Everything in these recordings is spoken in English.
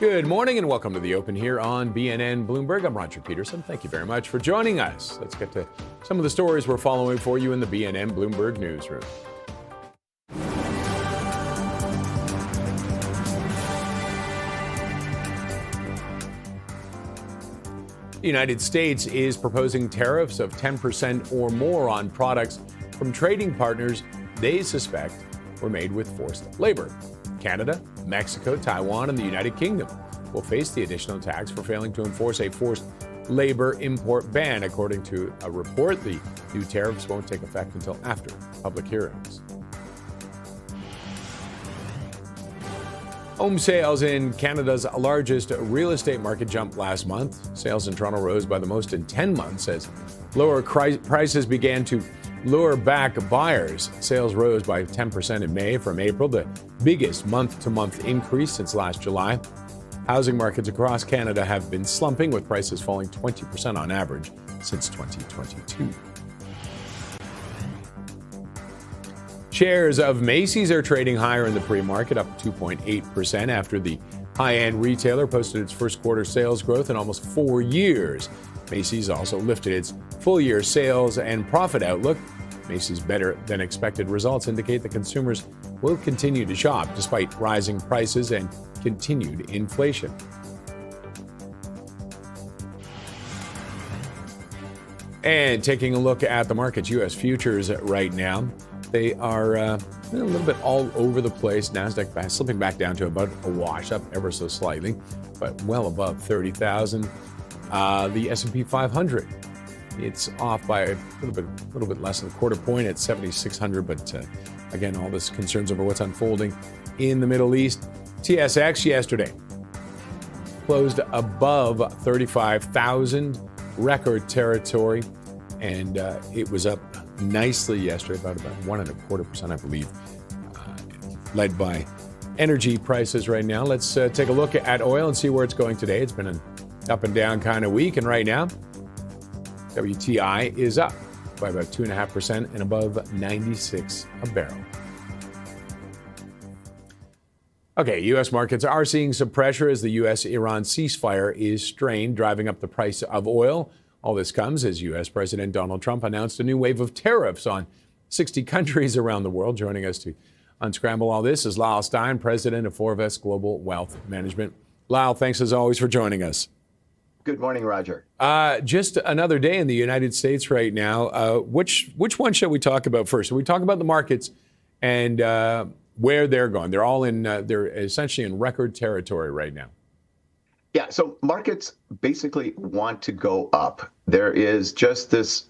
Good morning and welcome to the Open here on BNN Bloomberg. I'm Roger Peterson. Thank you very much for joining us. Let's get to some of the stories we're following for you in the BNN Bloomberg newsroom. The United States is proposing tariffs of 10% or more on products from trading partners they suspect were made with forced labor. Canada, Mexico, Taiwan, and the United Kingdom will face the additional tax for failing to enforce a forced labor import ban. According to a report, the new tariffs won't take effect until after public hearings. Home sales in Canada's largest real estate market jumped last month. Sales in Toronto rose by the most in 10 months as lower prices began to lure back buyers. Sales rose by 10% in May from April, the biggest month-to-month increase since last July. Housing markets across Canada have been slumping, with prices falling 20% on average since 2022. Shares of Macy's are trading higher in the pre-market, up 2.8% after the high-end retailer posted its first quarter sales growth in almost 4 years. Macy's also lifted its full-year sales and profit outlook. Macy's better-than-expected results indicate that consumers will continue to shop despite rising prices and continued inflation. And taking a look at the markets, U.S. futures right now, they are a little bit all over the place. NASDAQ slipping back down to about a wash, up ever so slightly, but well above 30,000. The S&P 500, it's off by a little bit less than a quarter point at 7,600. But again, all this concerns over what's unfolding in the Middle East. TSX yesterday closed above 35,000, record territory, and it was up nicely yesterday, about 1.25%, I believe, led by energy prices right now. Let's take a look at oil and see where it's going today. It's been an up and down kind of week, and right now, WTI is up by about 2.5% and above 96 a barrel. Okay, U.S. markets are seeing some pressure as the U.S.-Iran ceasefire is strained, driving up the price of oil. All this comes as U.S. President Donald Trump announced a new wave of tariffs on 60 countries around the world. Joining us to unscramble all this is Lyle Stein, president of Forvest Global Wealth Management. Lyle, thanks as always for joining us. Good morning, Roger. Just another day in the United States right now. Which one should we talk about first? So we talk about the markets and where they're going. They're all in. They're essentially in record territory right now. Yeah, so markets basically want to go up. There is just this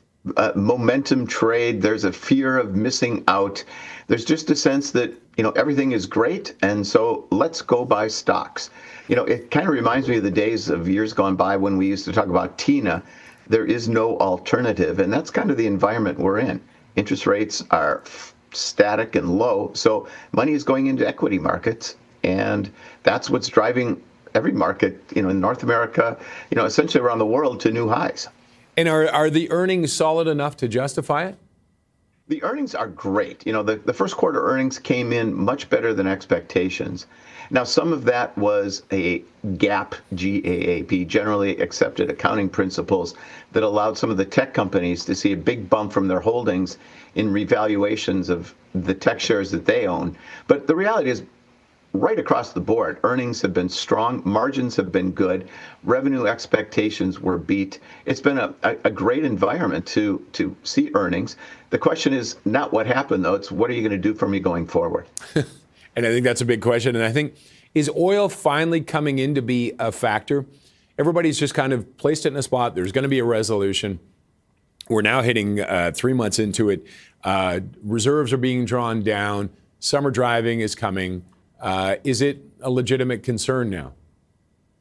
momentum trade. There's a fear of missing out. There's just a sense that, everything is great, and so let's go buy stocks. It kind of reminds me of the days of years gone by when we used to talk about TINA. There is no alternative, and that's kind of the environment we're in. Interest rates are static and low, so money is going into equity markets, and that's what's driving every market, in North America, essentially around the world to new highs. And are the earnings solid enough to justify it? The earnings are great. The first quarter earnings came in much better than expectations. Now, some of that was a GAAP, GAAP, generally accepted accounting principles, that allowed some of the tech companies to see a big bump from their holdings in revaluations of the tech shares that they own. But the reality is, right across the board, earnings have been strong, margins have been good, revenue expectations were beat. It's been a great environment to see earnings. The question is not what happened, though. It's what are you going to do for me going forward? And I think that's a big question. And I think, is oil finally coming in to be a factor? Everybody's just kind of placed it in a spot. There's going to be a resolution. We're now hitting 3 months into it. Reserves are being drawn down. Summer driving is coming. Is it a legitimate concern now?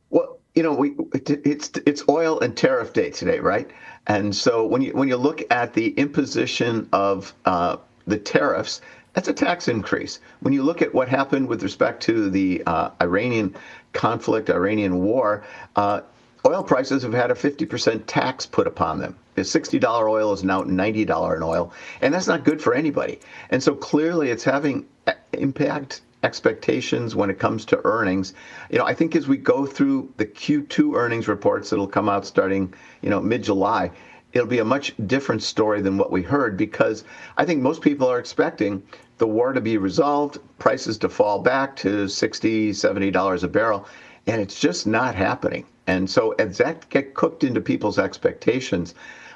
Well, it's oil and tariff day today, right? And so when you look at the imposition of the tariffs, that's a tax increase. When you look at what happened with respect to the Iranian conflict, Iranian war, oil prices have had a 50% tax put upon them. The $60 oil is now $90 in oil, and that's not good for anybody. And so clearly it's having impact expectations when it comes to earnings. I think as we go through the Q2 earnings reports that'll come out starting, mid-July, it'll be a much different story than what we heard, because I think most people are expecting the war to be resolved, prices to fall back to $60, $70 a barrel, and it's just not happening. And so as that get cooked into people's expectations,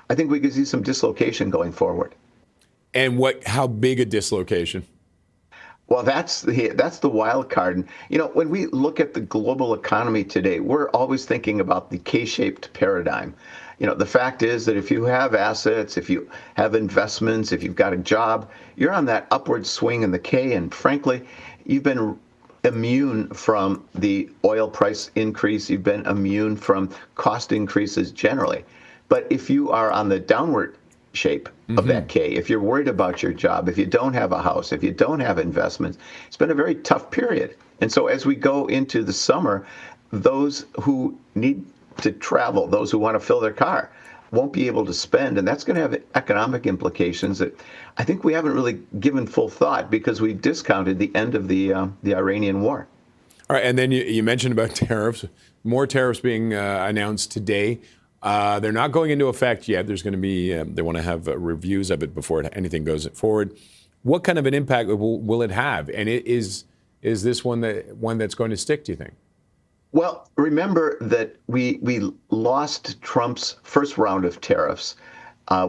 I think we could see some dislocation going forward. And how big a dislocation? Well, that's the wild card. And, when we look at the global economy today, we're always thinking about the K-shaped paradigm. The fact is that if you have assets, if you have investments, if you've got a job, you're on that upward swing in the K. And frankly, you've been immune from the oil price increase. You've been immune from cost increases generally. But if you are on the downward shape of that K, if you're worried about your job, if you don't have a house, if you don't have investments, it's been a very tough period. And so as we go into the summer, those who need to travel, those who want to fill their car, won't be able to spend. And that's going to have economic implications that I think we haven't really given full thought, because we've discounted the end of the Iranian war. All right. And then you mentioned about tariffs, more tariffs being announced today. They're not going into effect yet. There's going to be, they want to have reviews of it before anything goes forward. What kind of an impact will it have? And is this one that's going to stick, do you think? Well, remember that we lost Trump's first round of tariffs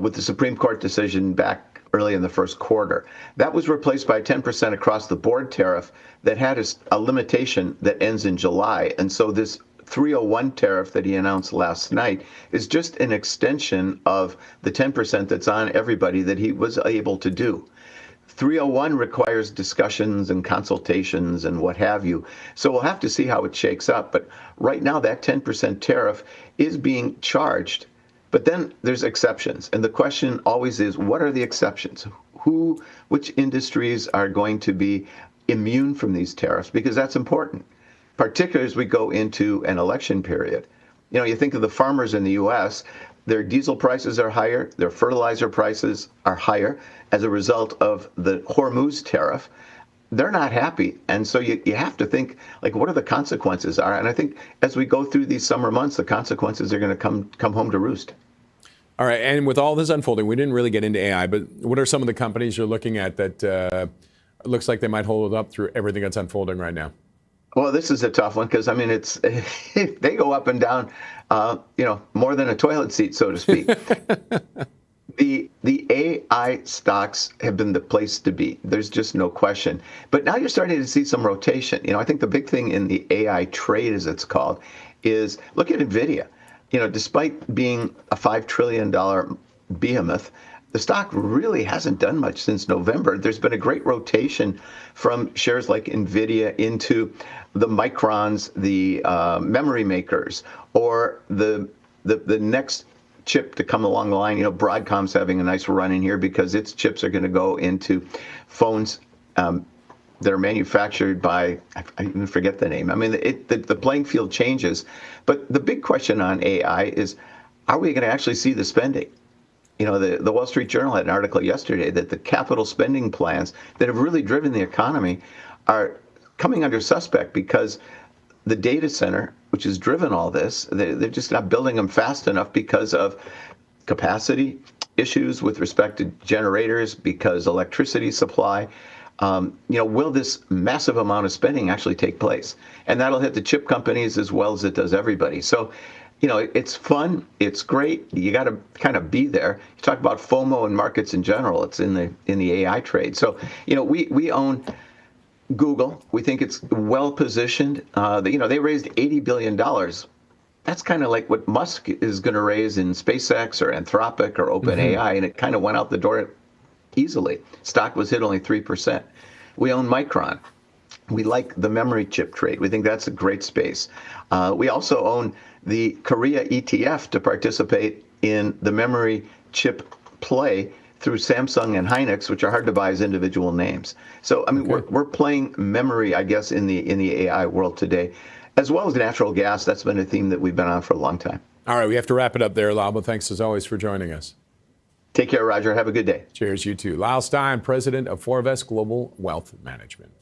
with the Supreme Court decision back early in the first quarter. That was replaced by a 10% across the board tariff that had a limitation that ends in July. And so this 301 tariff that he announced last night is just an extension of the 10% that's on everybody that he was able to do. 301 requires discussions and consultations and what have you. So we'll have to see how it shakes up. But right now, that 10% tariff is being charged. But then there's exceptions. And the question always is, what are the exceptions? Which industries are going to be immune from these tariffs? Because that's important, particularly as we go into an election period. You think of the farmers in the U.S., their diesel prices are higher, their fertilizer prices are higher as a result of the Hormuz tariff. They're not happy. And so you have to think, like, what are the consequences are? And I think as we go through these summer months, the consequences are going to come home to roost. All right. And with all this unfolding, we didn't really get into AI, but what are some of the companies you're looking at that looks like they might hold up through everything that's unfolding right now? Well, this is a tough one, because, it's they go up and down, more than a toilet seat, so to speak. The AI stocks have been the place to be. There's just no question. But now you're starting to see some rotation. I think the big thing in the AI trade, as it's called, is look at NVIDIA. Despite being a $5 trillion behemoth, the stock really hasn't done much since November. There's been a great rotation from shares like NVIDIA into the Microns, the memory makers, or the next chip to come along the line. Broadcom's having a nice run in here because its chips are going to go into phones that are manufactured by, I even forget the name. The playing field changes. But the big question on AI is, are we going to actually see the spending? The Wall Street Journal had an article yesterday that the capital spending plans that have really driven the economy are coming under suspect, because the data center, which has driven all this, they're just not building them fast enough because of capacity issues with respect to generators, because electricity supply. Will this massive amount of spending actually take place? And that'll hit the chip companies as well as it does everybody. So, it's fun. It's great. You got to kind of be there. You talk about FOMO in markets in general. It's in the AI trade. So, we own Google. We think it's well positioned. They raised $80 billion. That's kind of like what Musk is going to raise in SpaceX or Anthropic or OpenAI, and it kind of went out the door easily. Stock was hit only 3%. We own Micron. We like the memory chip trade. We think that's a great space. We also own the Korea ETF to participate in the memory chip play through Samsung and Hynix, which are hard to buy as individual names. So, we're playing memory, I guess, in the AI world today, as well as natural gas. That's been a theme that we've been on for a long time. All right, we have to wrap it up there, Lyle, but thanks as always for joining us. Take care, Roger. Have a good day. Cheers, you too. Lyle Stein, president of Forvest Global Wealth Management.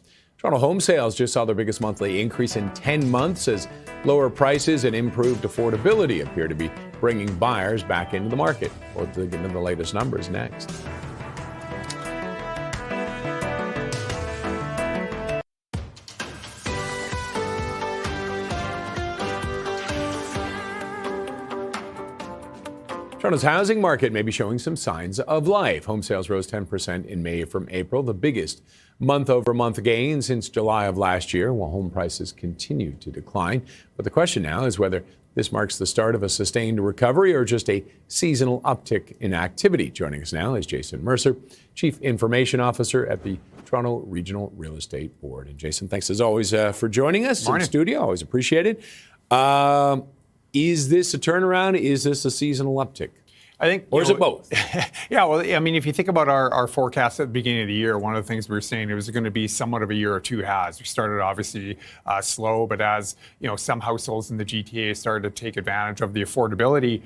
Toronto home sales just saw their biggest monthly increase in 10 months as lower prices and improved affordability appear to be bringing buyers back into the market. We'll dig into the latest numbers next. Toronto's housing market may be showing some signs of life. Home sales rose 10% in May from April, the biggest month-over-month gain since July of last year, while home prices continue to decline. But the question now is whether this marks the start of a sustained recovery or just a seasonal uptick in activity. Joining us now is Jason Mercer, Chief Information Officer at the Toronto Regional Real Estate Board. And Jason, thanks as always for joining us in studio. Always appreciate it. Is this a turnaround? Is this a seasonal uptick? I think, or is it both? Yeah, well, I mean, if you think about our forecast at the beginning of the year, one of the things we were saying, it was going to be somewhat of a year or two halves. We started obviously slow, but as some households in the GTA started to take advantage of the affordability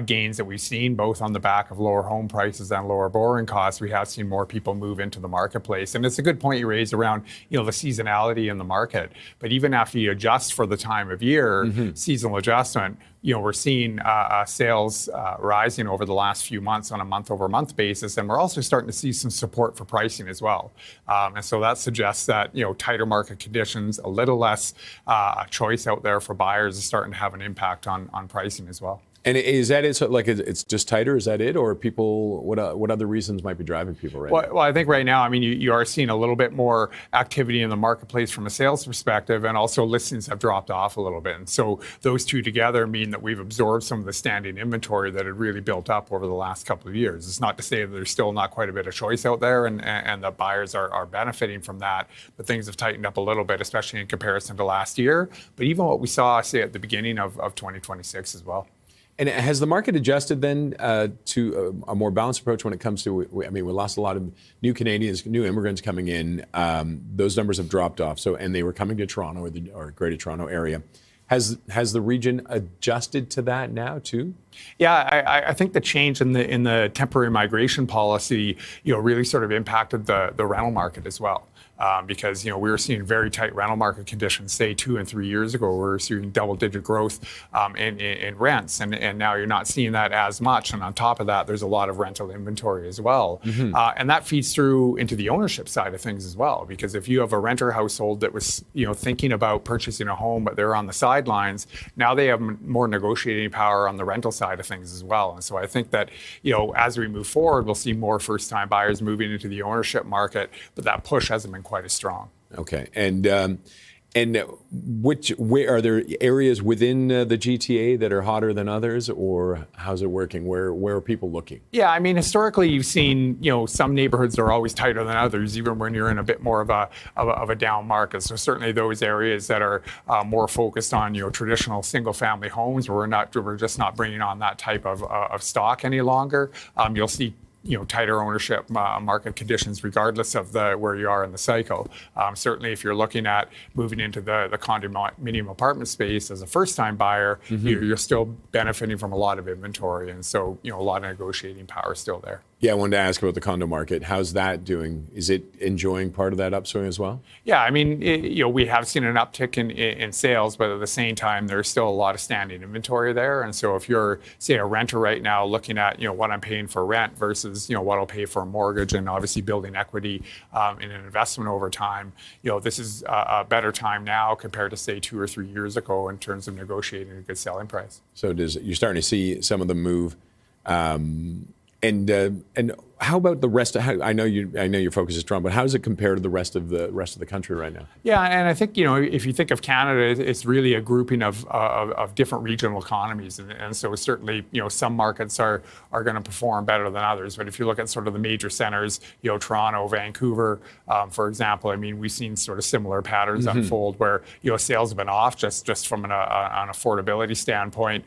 gains that we've seen, both on the back of lower home prices and lower borrowing costs, we have seen more people move into the marketplace. And it's a good point you raised around the seasonality in the market. But even after you adjust for the time of year, seasonal adjustment, we're seeing sales rising over the last few months on a month-over-month basis, and we're also starting to see some support for pricing as well. And so that suggests that tighter market conditions, a little less choice out there for buyers, is starting to have an impact on pricing as well. And is that it? So like it's just tighter? Is that it? Or people? What other reasons might be driving people right now? Well, I think right now, I mean, you are seeing a little bit more activity in the marketplace from a sales perspective, and also listings have dropped off a little bit. And so those two together mean that we've absorbed some of the standing inventory that had really built up over the last couple of years. It's not to say that there's still not quite a bit of choice out there, and the buyers are benefiting from that. But things have tightened up a little bit, especially in comparison to last year. But even what we saw, say, at the beginning of 2026 as well. And has the market adjusted then to a more balanced approach when it comes to, I mean, we lost a lot of new Canadians, new immigrants coming in. Those numbers have dropped off. So, and they were coming to Toronto or Greater Toronto area. Has the region adjusted to that now too? Yeah, I think the change in the temporary migration policy, really sort of impacted the rental market as well. Because we were seeing very tight rental market conditions, say 2 and 3 years ago. We were seeing double-digit growth in rents, and now you're not seeing that as much. And on top of that, there's a lot of rental inventory as well, and that feeds through into the ownership side of things as well. Because if you have a renter household that was thinking about purchasing a home, but they're on the sidelines, now they have more negotiating power on the rental side of things as well. And so I think that as we move forward, we'll see more first-time buyers moving into the ownership market, but that push hasn't been quite as strong. Okay, and where are there areas within the GTA that are hotter than others, or how's it working? Where are people looking? Yeah, I mean, historically, you've seen some neighborhoods are always tighter than others, even when you're in a bit more of a down market. So certainly those areas that are more focused on traditional single-family homes, where we're just not bringing on that type of stock any longer. You'll see tighter ownership market conditions, regardless of where you are in the cycle. Certainly, if you're looking at moving into the condominium apartment space as a first-time buyer, you're still benefiting from a lot of inventory, and so a lot of negotiating power is still there. Yeah, I wanted to ask about the condo market. How's that doing? Is it enjoying part of that upswing as well? Yeah, I mean, we have seen an uptick in sales, but at the same time, there's still a lot of standing inventory there. And so if you're, say, a renter right now looking at, what I'm paying for rent versus, what I'll pay for a mortgage, and obviously building equity in an investment over time, this is a better time now compared to, say, 2 or 3 years ago in terms of negotiating a good selling price. So you're starting to see some of them move. And how about the rest? I know your focus is Toronto, but how does it compare to the rest of the country right now? Yeah, and I think if you think of Canada, it's really a grouping of different regional economies, and so certainly some markets are going to perform better than others. But if you look at sort of the major centers, Toronto, Vancouver, for example, I mean we've seen sort of similar patterns unfold where sales have been off just from an affordability standpoint,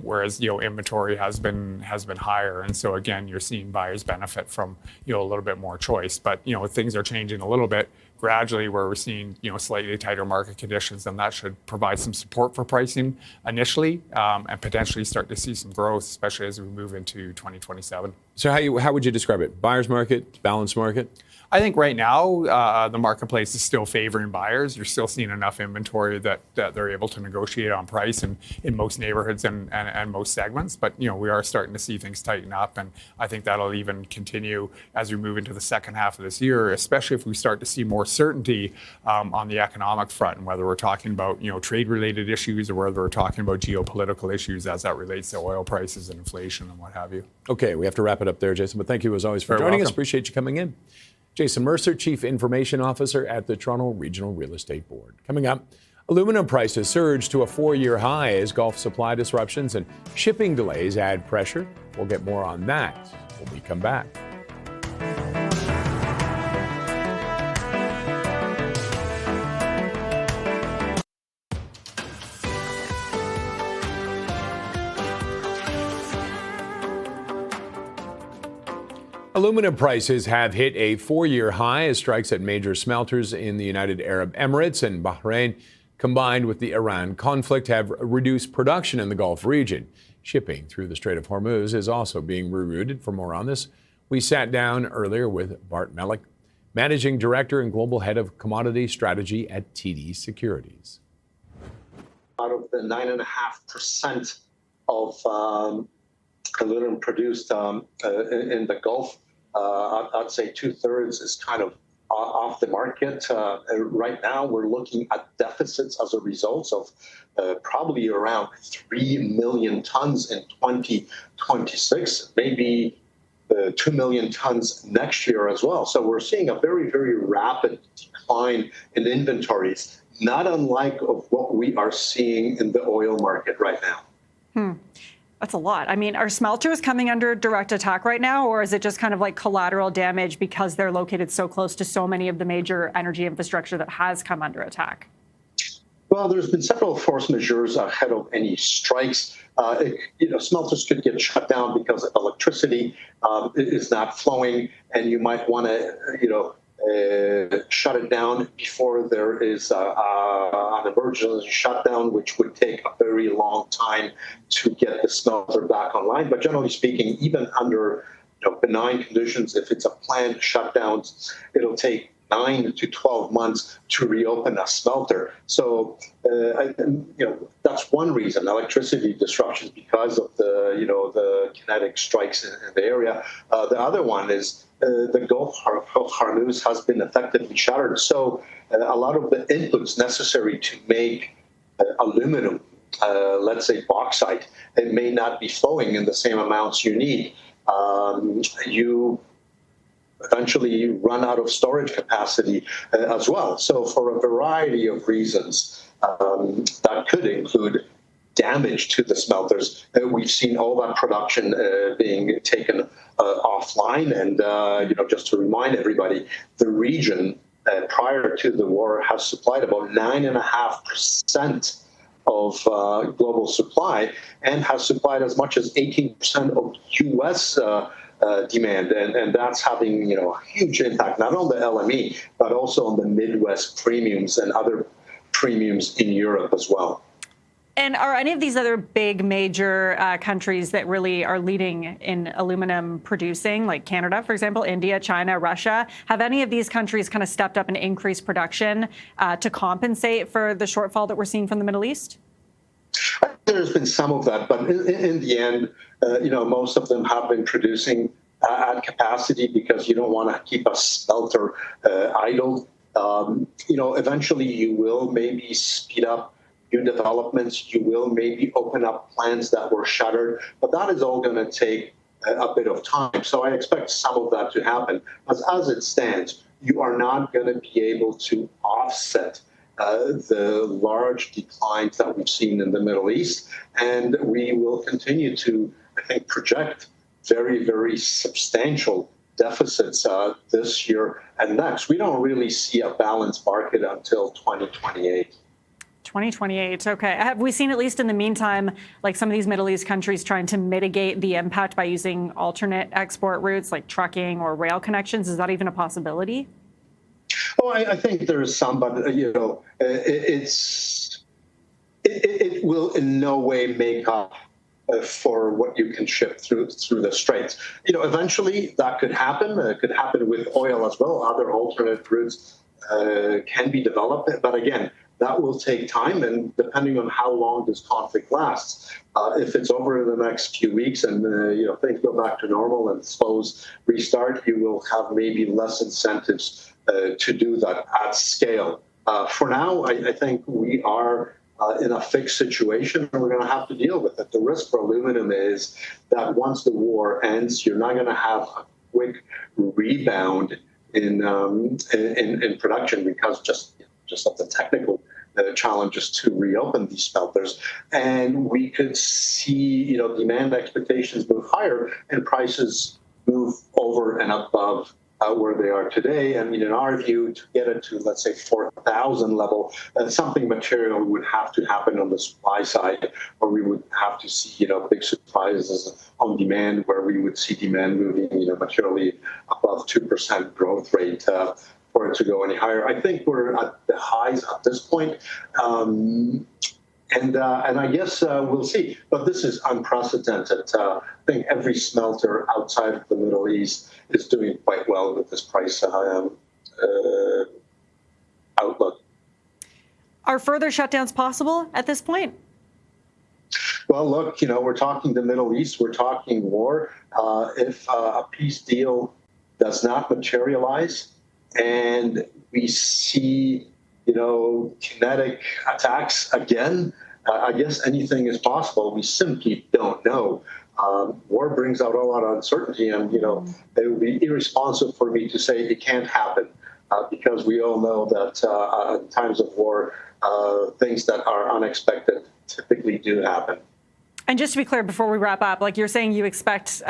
whereas inventory has been higher, and so again you're seeing buyers benefit from a little bit more choice. But things are changing a little bit gradually, where we're seeing slightly tighter market conditions, and that should provide some support for pricing initially, and potentially start to see some growth, especially as we move into 2027. So how would you describe it? Buyer's market, balanced market? I think right now the marketplace is still favoring buyers. You're still seeing enough inventory that they're able to negotiate on price in most neighborhoods and most segments. But we are starting to see things tighten up, and I think that'll even continue as we move into the second half of this year, especially if we start to see more certainty on the economic front, and whether we're talking about trade-related issues or whether we're talking about geopolitical issues as that relates to oil prices and inflation and what have you. Okay, we have to wrap it up there, Jason. But thank you as always for joining us. Appreciate you coming in. Jason Mercer, Chief Information Officer at the Toronto Regional Real Estate Board. Coming up, aluminum prices surge to a 4-year high as Gulf supply disruptions and shipping delays add pressure. We'll get more on that when we come back. Aluminum prices have hit a 4-year high as strikes at major smelters in the United Arab Emirates and Bahrain, combined with the Iran conflict, have reduced production in the Gulf region. Shipping through the Strait of Hormuz is also being rerouted. For more on this, we sat down earlier with Bart Mellick, Managing Director and Global Head of Commodity Strategy at TD Securities. Out of the 9.5% of aluminum produced in the Gulf, I'd say 2/3 is kind of off the market. Right now, we're looking at deficits as a result of probably around 3 million tons in 2026, maybe 2 million tons next year as well. So we're seeing a very, very rapid decline in inventories, not unlike of what we are seeing in the oil market right now. That's a lot. I mean, are smelters coming under direct attack right now, or is it just kind of like collateral damage because they're located so close to so many of the major energy infrastructure that has come under attack? Well, there's been several force majeures ahead of any strikes. Smelters could get shut down because electricity is not flowing, and you might want to, shut it down before there is an emergency shutdown, which would take a very long time to get the smelter back online. But generally speaking, even under benign conditions, if it's a planned shutdown, it'll take 9 to 12 months to reopen a smelter. So, that's one reason, electricity disruptions because of the kinetic strikes in the area. The other one is the Gulf of Hormuz has been effectively shuttered. So a lot of the inputs necessary to make aluminum, let's say bauxite, it may not be flowing in the same amounts you need. You eventually run out of storage capacity as well. So for a variety of reasons, that could include damage to the smelters. We've seen all that production being taken offline. And, just to remind everybody, the region prior to the war has supplied about 9.5% of global supply and has supplied as much as 18% of U.S. Demand. And that's having, a huge impact, not on the LME, but also on the Midwest premiums and other premiums in Europe as well. And are any of these other big major countries that really are leading in aluminum producing, like Canada, for example, India, China, Russia, have any of these countries kind of stepped up and increased production to compensate for the shortfall that we're seeing from the Middle East? There's been some of that, but in the end, most of them have been producing at capacity because you don't want to keep a smelter idle. Eventually you will maybe speed up new developments. You will maybe open up plants that were shuttered, but that is all going to take a bit of time. So I expect some of that to happen. But as it stands, you are not going to be able to offset the large declines that we've seen in the Middle East. And we will continue to, I think, project very, very substantial deficits this year and next. We don't really see a balanced market until 2028. 2028. Okay. Have we seen, at least in the meantime, like some of these Middle East countries trying to mitigate the impact by using alternate export routes like trucking or rail connections? Is that even a possibility? Oh, I think there is some, but it will in no way make up for what you can ship through the straits. Eventually that could happen. It could happen with oil as well. Other alternate routes can be developed, but again, that will take time, and depending on how long this conflict lasts, if it's over in the next few weeks and things go back to normal and flows restart, you will have maybe less incentives to do that at scale. For now, I think we are in a fixed situation, and we're going to have to deal with it. The risk for aluminum is that once the war ends, you're not going to have a quick rebound in production because just of the technical challenges to reopen these smelters, and we could see demand expectations move higher and prices move over and above where they are today. And in our view, to get it to, let's say, 4,000 level, something material would have to happen on the supply side, or we would have to see big surprises on demand, where we would see demand moving materially above 2% growth rate for it to go any higher. I think we're at the highs at this point. And I guess we'll see. But this is unprecedented. I think every smelter outside of the Middle East is doing quite well with this price outlook. Are further shutdowns possible at this point? Well, look, we're talking the Middle East. We're talking war. If a peace deal does not materialize and we see kinetic attacks again, I guess anything is possible. We simply don't know. War brings out a lot of uncertainty, and it would be irresponsible for me to say it can't happen, because we all know that in times of war, things that are unexpected typically do happen. And just to be clear, before we wrap up, like you're saying, you expect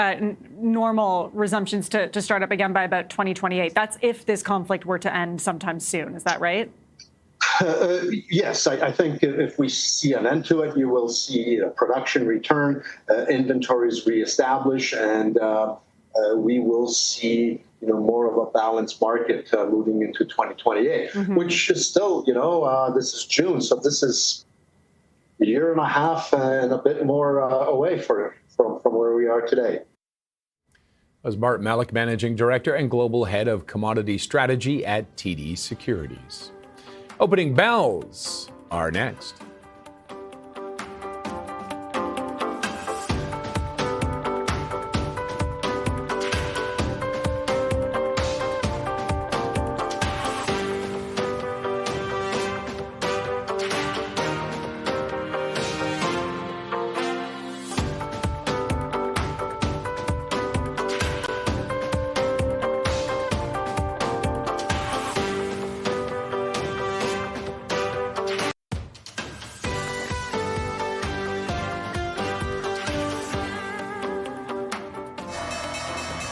normal resumptions to start up again by about 2028. That's if this conflict were to end sometime soon. Is that right? Yes, I think if we see an end to it, you will see production return, inventories reestablish, and we will see more of a balanced market moving into 2028, which is still, this is June, so this is a year and a half and a bit more away from where we are today. That was Bart Malik, Managing Director and Global Head of Commodity Strategy at TD Securities. Opening bells are next.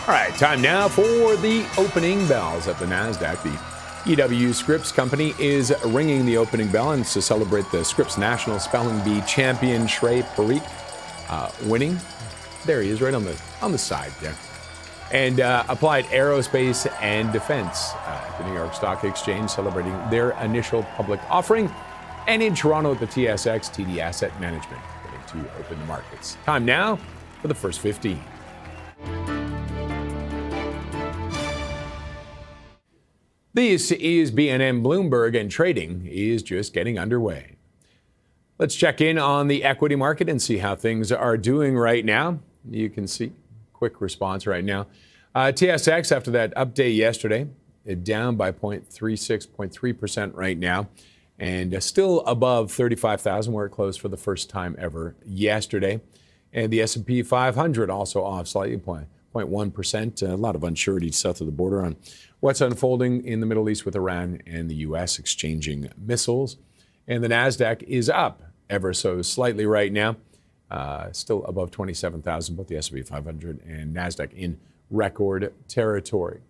All right, time now for the opening bells at the NASDAQ. The EW Scripps Company is ringing the opening bell, and to celebrate the Scripps National Spelling Bee champion, Shrey Parikh, winning. There he is, right on the side there. And Applied Aerospace and Defense at the New York Stock Exchange, celebrating their initial public offering. And in Toronto at the TSX, TD Asset Management, getting to open the markets. Time now for the first 15. This is BNN Bloomberg, and trading is just getting underway. Let's check in on the equity market and see how things are doing right now. You can see quick response right now. TSX, after that update yesterday, down by 0.36% right now, and still above 35,000, where it closed for the first time ever yesterday. And the S&P 500 also off slightly, 0.1%. A lot of uncertainty south of the border on what's unfolding in the Middle East with Iran and the U.S. exchanging missiles. And the NASDAQ is up ever so slightly right now, still above 27,000, both the S&P 500 and NASDAQ in record territory.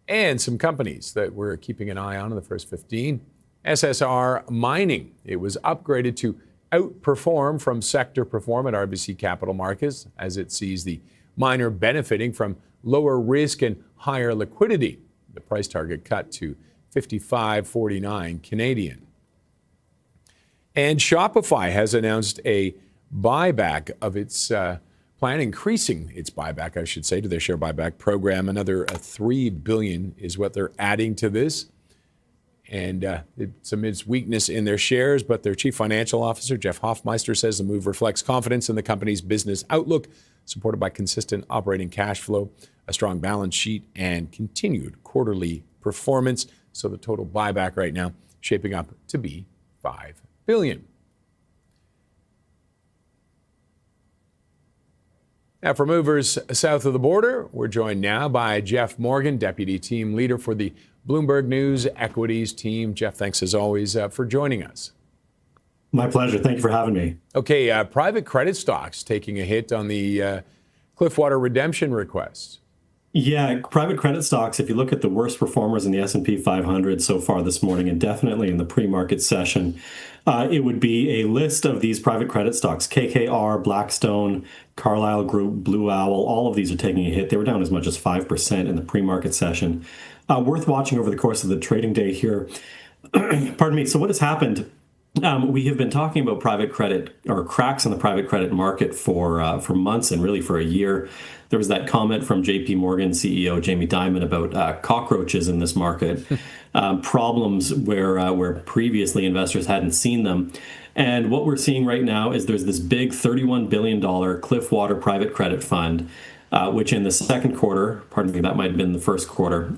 And some companies that we're keeping an eye on in the first 15. SSR Mining, it was upgraded to outperform from sector perform at RBC Capital Markets, as it sees the miner benefiting from lower risk and higher liquidity. The price target cut to 55.49 Canadian. And Shopify has announced a buyback of its plan, increasing its buyback, I should say, to their share buyback program. Another $3 billion is what they're adding to this. And it's amidst weakness in their shares, but their chief financial officer, Jeff Hoffmeister, says the move reflects confidence in the company's business outlook, supported by consistent operating cash flow, a strong balance sheet, and continued quarterly performance. So the total buyback right now shaping up to be $5 billion. Now, for movers south of the border, we're joined now by Jeff Morgan, Deputy Team Leader for the Bloomberg News Equities Team. Jeff, thanks as always for joining us. My pleasure. Thank you for having me. Okay, private credit stocks taking a hit on the Cliffwater redemption requests. Yeah, private credit stocks, if you look at the worst performers in the S&P 500 so far this morning, and definitely in the pre-market session, it would be a list of these private credit stocks: KKR, Blackstone, Carlyle Group, Blue Owl. All of these are taking a hit. They were down as much as 5% in the pre-market session. Worth watching over the course of the trading day here. Pardon me. So what has happened? We have been talking about private credit, or cracks in the private credit market, for months, and really for a year. There was that comment from J.P. Morgan CEO Jamie Dimon about cockroaches in this market, problems where previously investors hadn't seen them. And what we're seeing right now is there's this big $31 billion Cliffwater private credit fund, which in the second quarter, pardon me, that might have been the first quarter,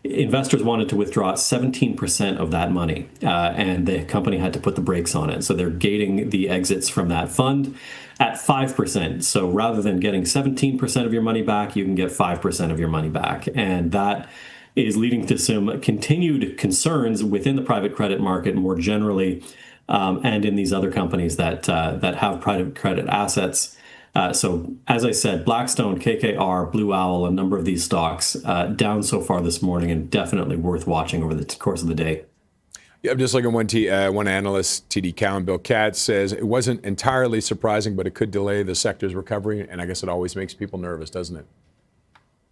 investors wanted to withdraw 17% of that money, and the company had to put the brakes on it. So they're gating the exits from that fund at 5%. So rather than getting 17% of your money back, you can get 5% of your money back. And that is leading to some continued concerns within the private credit market more generally, and in these other companies that have private credit assets. So, as I said, Blackstone, KKR, Blue Owl, a number of these stocks down so far this morning, and definitely worth watching over the course of the day. Yeah, I'm just looking at one analyst, TD Cowen, Bill Katz, says it wasn't entirely surprising, but it could delay the sector's recovery. And I guess it always makes people nervous, doesn't it?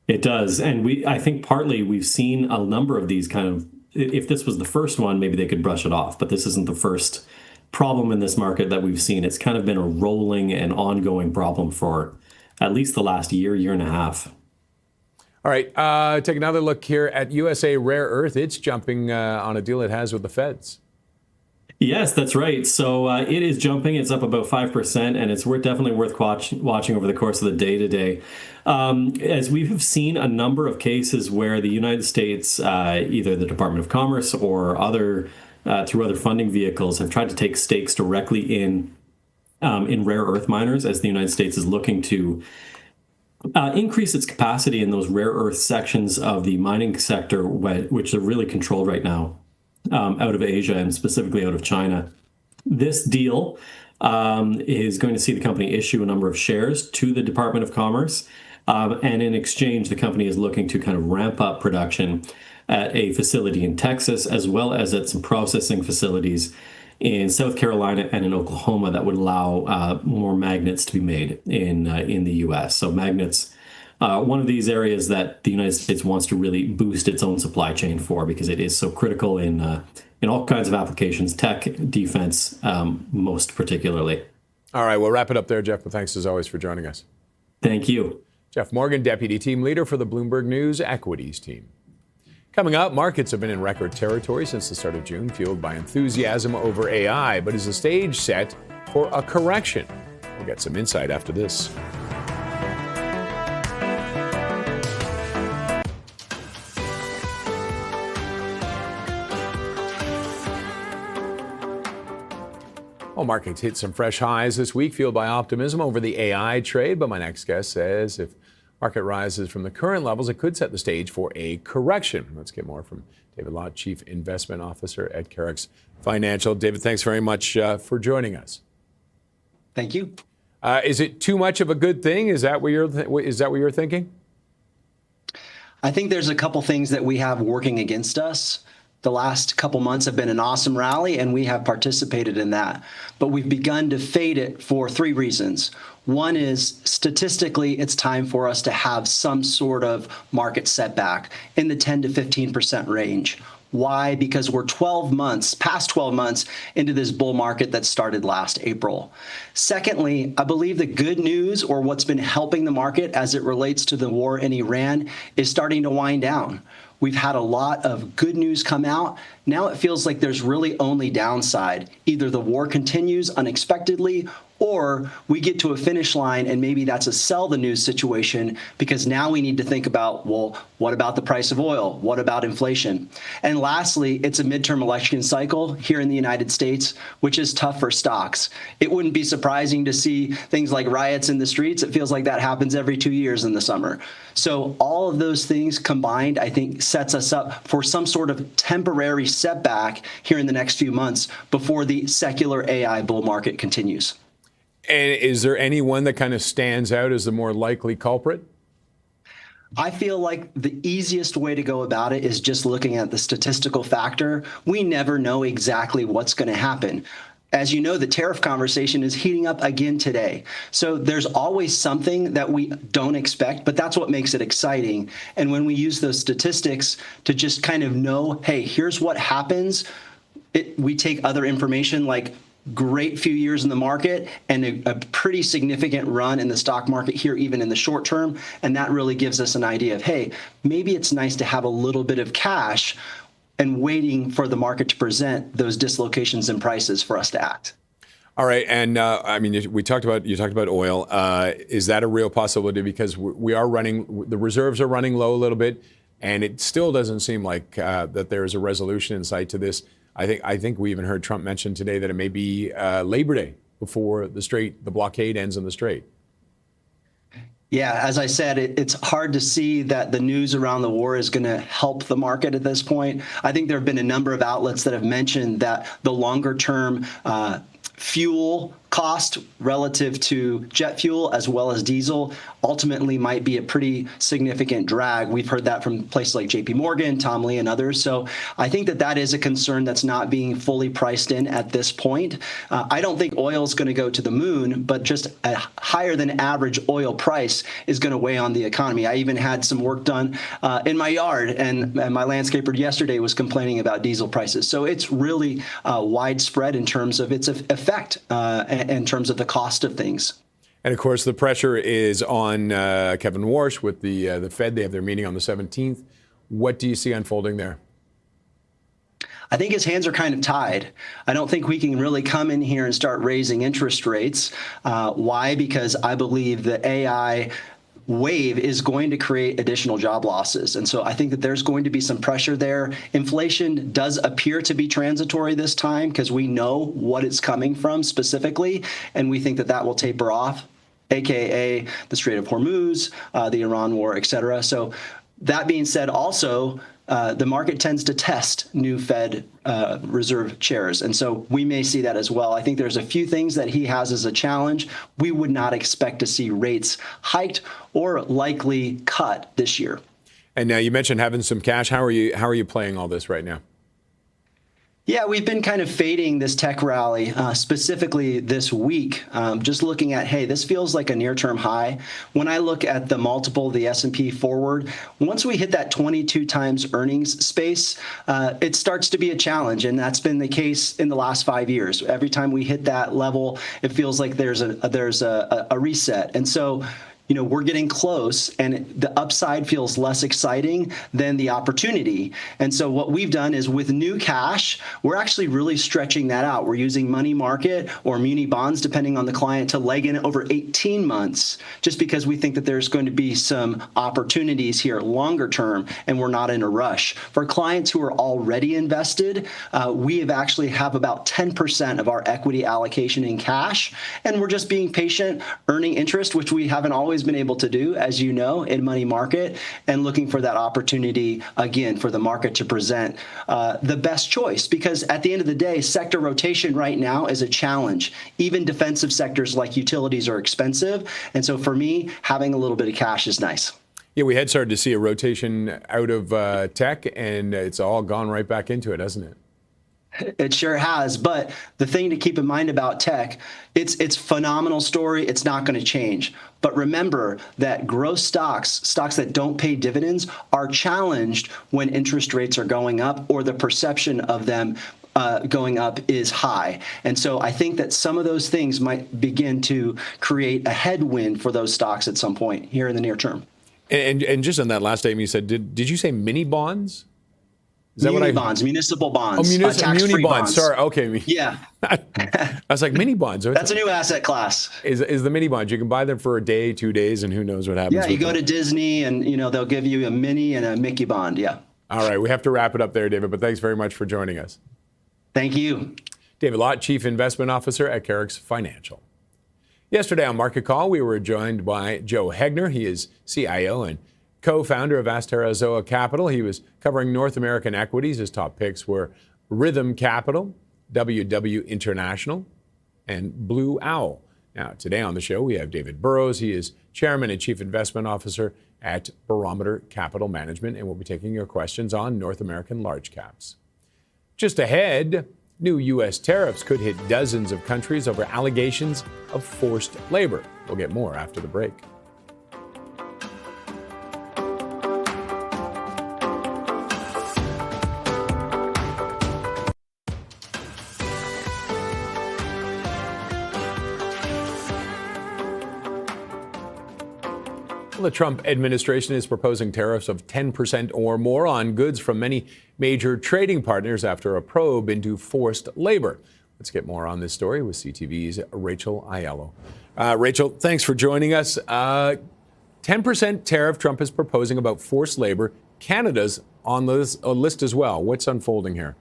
It does. And I think partly we've seen a number of these kind of, if this was the first one, maybe they could brush it off, but this isn't the first problem in this market that we've seen. It's kind of been a rolling and ongoing problem for at least the last year and a half. All right, take another look here at USA Rare Earth. It's jumping on a deal it has with the feds. Yes, that's right. So it is jumping. It's up about 5%, and it's definitely worth watching over the course of the day today. As we have seen a number of cases where the United States, either the Department of Commerce or through other funding vehicles, have tried to take stakes directly in rare earth miners, as the United States is looking to increase its capacity in those rare earth sections of the mining sector, which are really controlled right now out of Asia and specifically out of China. This deal is going to see the company issue a number of shares to the Department of Commerce. And in exchange, the company is looking to kind of ramp up production at a facility in Texas, as well as at some processing facilities in South Carolina and in Oklahoma that would allow more magnets to be made in the U.S. So magnets, one of these areas that the United States wants to really boost its own supply chain for, because it is so critical in all kinds of applications, tech, defense, most particularly. All right, we'll wrap it up there, Jeff, but thanks as always for joining us. Thank you. Jeff Morgan, Deputy Team Leader for the Bloomberg News Equities Team. Coming up, markets have been in record territory since the start of June, fueled by enthusiasm over AI. But is the stage set for a correction? We'll get some insight after this. Well, markets hit some fresh highs this week, fueled by optimism over the AI trade. But my next guest says if market rises from the current levels, it could set the stage for a correction. Let's get more from David Lott, Chief Investment Officer at Carrick's Financial. David, thanks very much for joining us. Thank you. Is it too much of a good thing? Is that what you're thinking? I think there's a couple things that we have working against us. The last couple months have been an awesome rally, and we have participated in that. But we've begun to fade it for three reasons. One is, statistically, it's time for us to have some sort of market setback in the 10 to 15% range. Why? Because we're past 12 months into this bull market that started last April. Secondly, I believe the good news, or what's been helping the market as it relates to the war in Iran, is starting to wind down. We've had a lot of good news come out. Now it feels like there's really only downside. Either the war continues unexpectedly, or we get to a finish line and maybe that's a sell the news situation, because now we need to think about, well, what about the price of oil? What about inflation? And lastly, it's a midterm election cycle here in the United States, which is tough for stocks. It wouldn't be surprising to see things like riots in the streets. It feels like that happens every 2 years in the summer. So all of those things combined, I think, sets us up for some sort of temporary setback here in the next few months before the secular AI bull market continues. And is there anyone that kind of stands out as the more likely culprit? I feel like the easiest way to go about it is just looking at the statistical factor. We never know exactly what's going to happen. As you know, the tariff conversation is heating up again today. So there's always something that we don't expect, but that's what makes it exciting. And when we use those statistics to just kind of know, hey, here's what happens, we take other information like great few years in the market and a pretty significant run in the stock market here, even in the short term. And that really gives us an idea of, hey, maybe it's nice to have a little bit of cash and waiting for the market to present those dislocations in prices for us to act. All right, and I mean, you talked about oil. Is that a real possibility? Because we are running, the reserves are running low a little bit, and it still doesn't seem like that there is a resolution in sight to this. I think we even heard Trump mention today that it may be Labor Day before the blockade ends in the Strait. Yeah, as I said, it's hard to see that the news around the war is going to help the market at this point. I think there have been a number of outlets that have mentioned that the longer term fuel cost relative to jet fuel as well as diesel ultimately might be a pretty significant drag. We've heard that from places like JP Morgan, Tom Lee, and others. So I think that is a concern that's not being fully priced in at this point. I don't think oil is going to go to the moon, but just a higher than average oil price is going to weigh on the economy. I even had some work done in my yard, and my landscaper yesterday was complaining about diesel prices. So it's really widespread in terms of its effect in terms of the cost of things. And of course, the pressure is on Kevin Warsh with the Fed. They have their meeting on the 17th. What do you see unfolding there? I think his hands are kind of tied. I don't think we can really come in here and start raising interest rates. Why? Because I believe the AI wave is going to create additional job losses. And so I think that there's going to be some pressure there. Inflation does appear to be transitory this time because we know what it's coming from specifically, and we think that will taper off, AKA the Strait of Hormuz, the Iran war, et cetera. So that being said, also, the market tends to test new Fed Reserve chairs. And so we may see that as well. I think there's a few things that he has as a challenge. We would not expect to see rates hiked or likely cut this year. And now you mentioned having some cash. How are you playing all this right now? Yeah, we've been kind of fading this tech rally, specifically this week, just looking at, hey, this feels like a near-term high. When I look at the multiple, the S&P forward, once we hit that 22 times earnings space, it starts to be a challenge, and that's been the case in the last 5 years. Every time we hit that level, it feels like there's a reset. And so, you know, we're getting close, and the upside feels less exciting than the opportunity. And so what we've done is with new cash, we're actually really stretching that out. We're using money market or muni bonds, depending on the client, to leg in over 18 months, just because we think that there's going to be some opportunities here longer term, and we're not in a rush. For clients who are already invested, we have about 10% of our equity allocation in cash, and we're just being patient, earning interest, which we haven't always been able to do, as you know, in money market, and looking for that opportunity again for the market to present the best choice. Because at the end of the day, sector rotation right now is a challenge. Even defensive sectors like utilities are expensive. And so for me, having a little bit of cash is nice. Yeah, we had started to see a rotation out of tech, and it's all gone right back into it, hasn't it? It sure has. But the thing to keep in mind about tech, it's phenomenal story. It's not going to change. But remember that growth stocks that don't pay dividends, are challenged when interest rates are going up or the perception of them going up is high. And so I think that some of those things might begin to create a headwind for those stocks at some point here in the near term. And just on that last statement you said, did you say mini bonds? Is that muni bonds, municipal bonds, tax-free muni bonds. Sorry, okay. Yeah. I was like, mini bonds. That's a new asset class. Is the mini bonds. You can buy them for a day, 2 days, and who knows what happens. Yeah, you go to Disney and, they'll give you a mini and a Mickey bond. Yeah. All right, we have to wrap it up there, David, but thanks very much for joining us. Thank you. David Lott, Chief Investment Officer at Carrick's Financial. Yesterday on Market Call, we were joined by Joe Hegner. He is CIO and co-founder of Asterazoa Capital. He was covering North American equities. His top picks were Rhythm Capital, WW International, and Blue Owl. Now, today on the show, we have David Burrows. He is Chairman and Chief Investment Officer at Barometer Capital Management, and we'll be taking your questions on North American large caps. Just ahead, new U.S. tariffs could hit dozens of countries over allegations of forced labor. We'll get more after the break. The Trump administration is proposing tariffs of 10% or more on goods from many major trading partners after a probe into forced labor. Let's get more on this story with CTV's Rachel Aiello. Rachel, thanks for joining us. 10% tariff Trump is proposing about forced labor. Canada's on the list as well. What's unfolding here?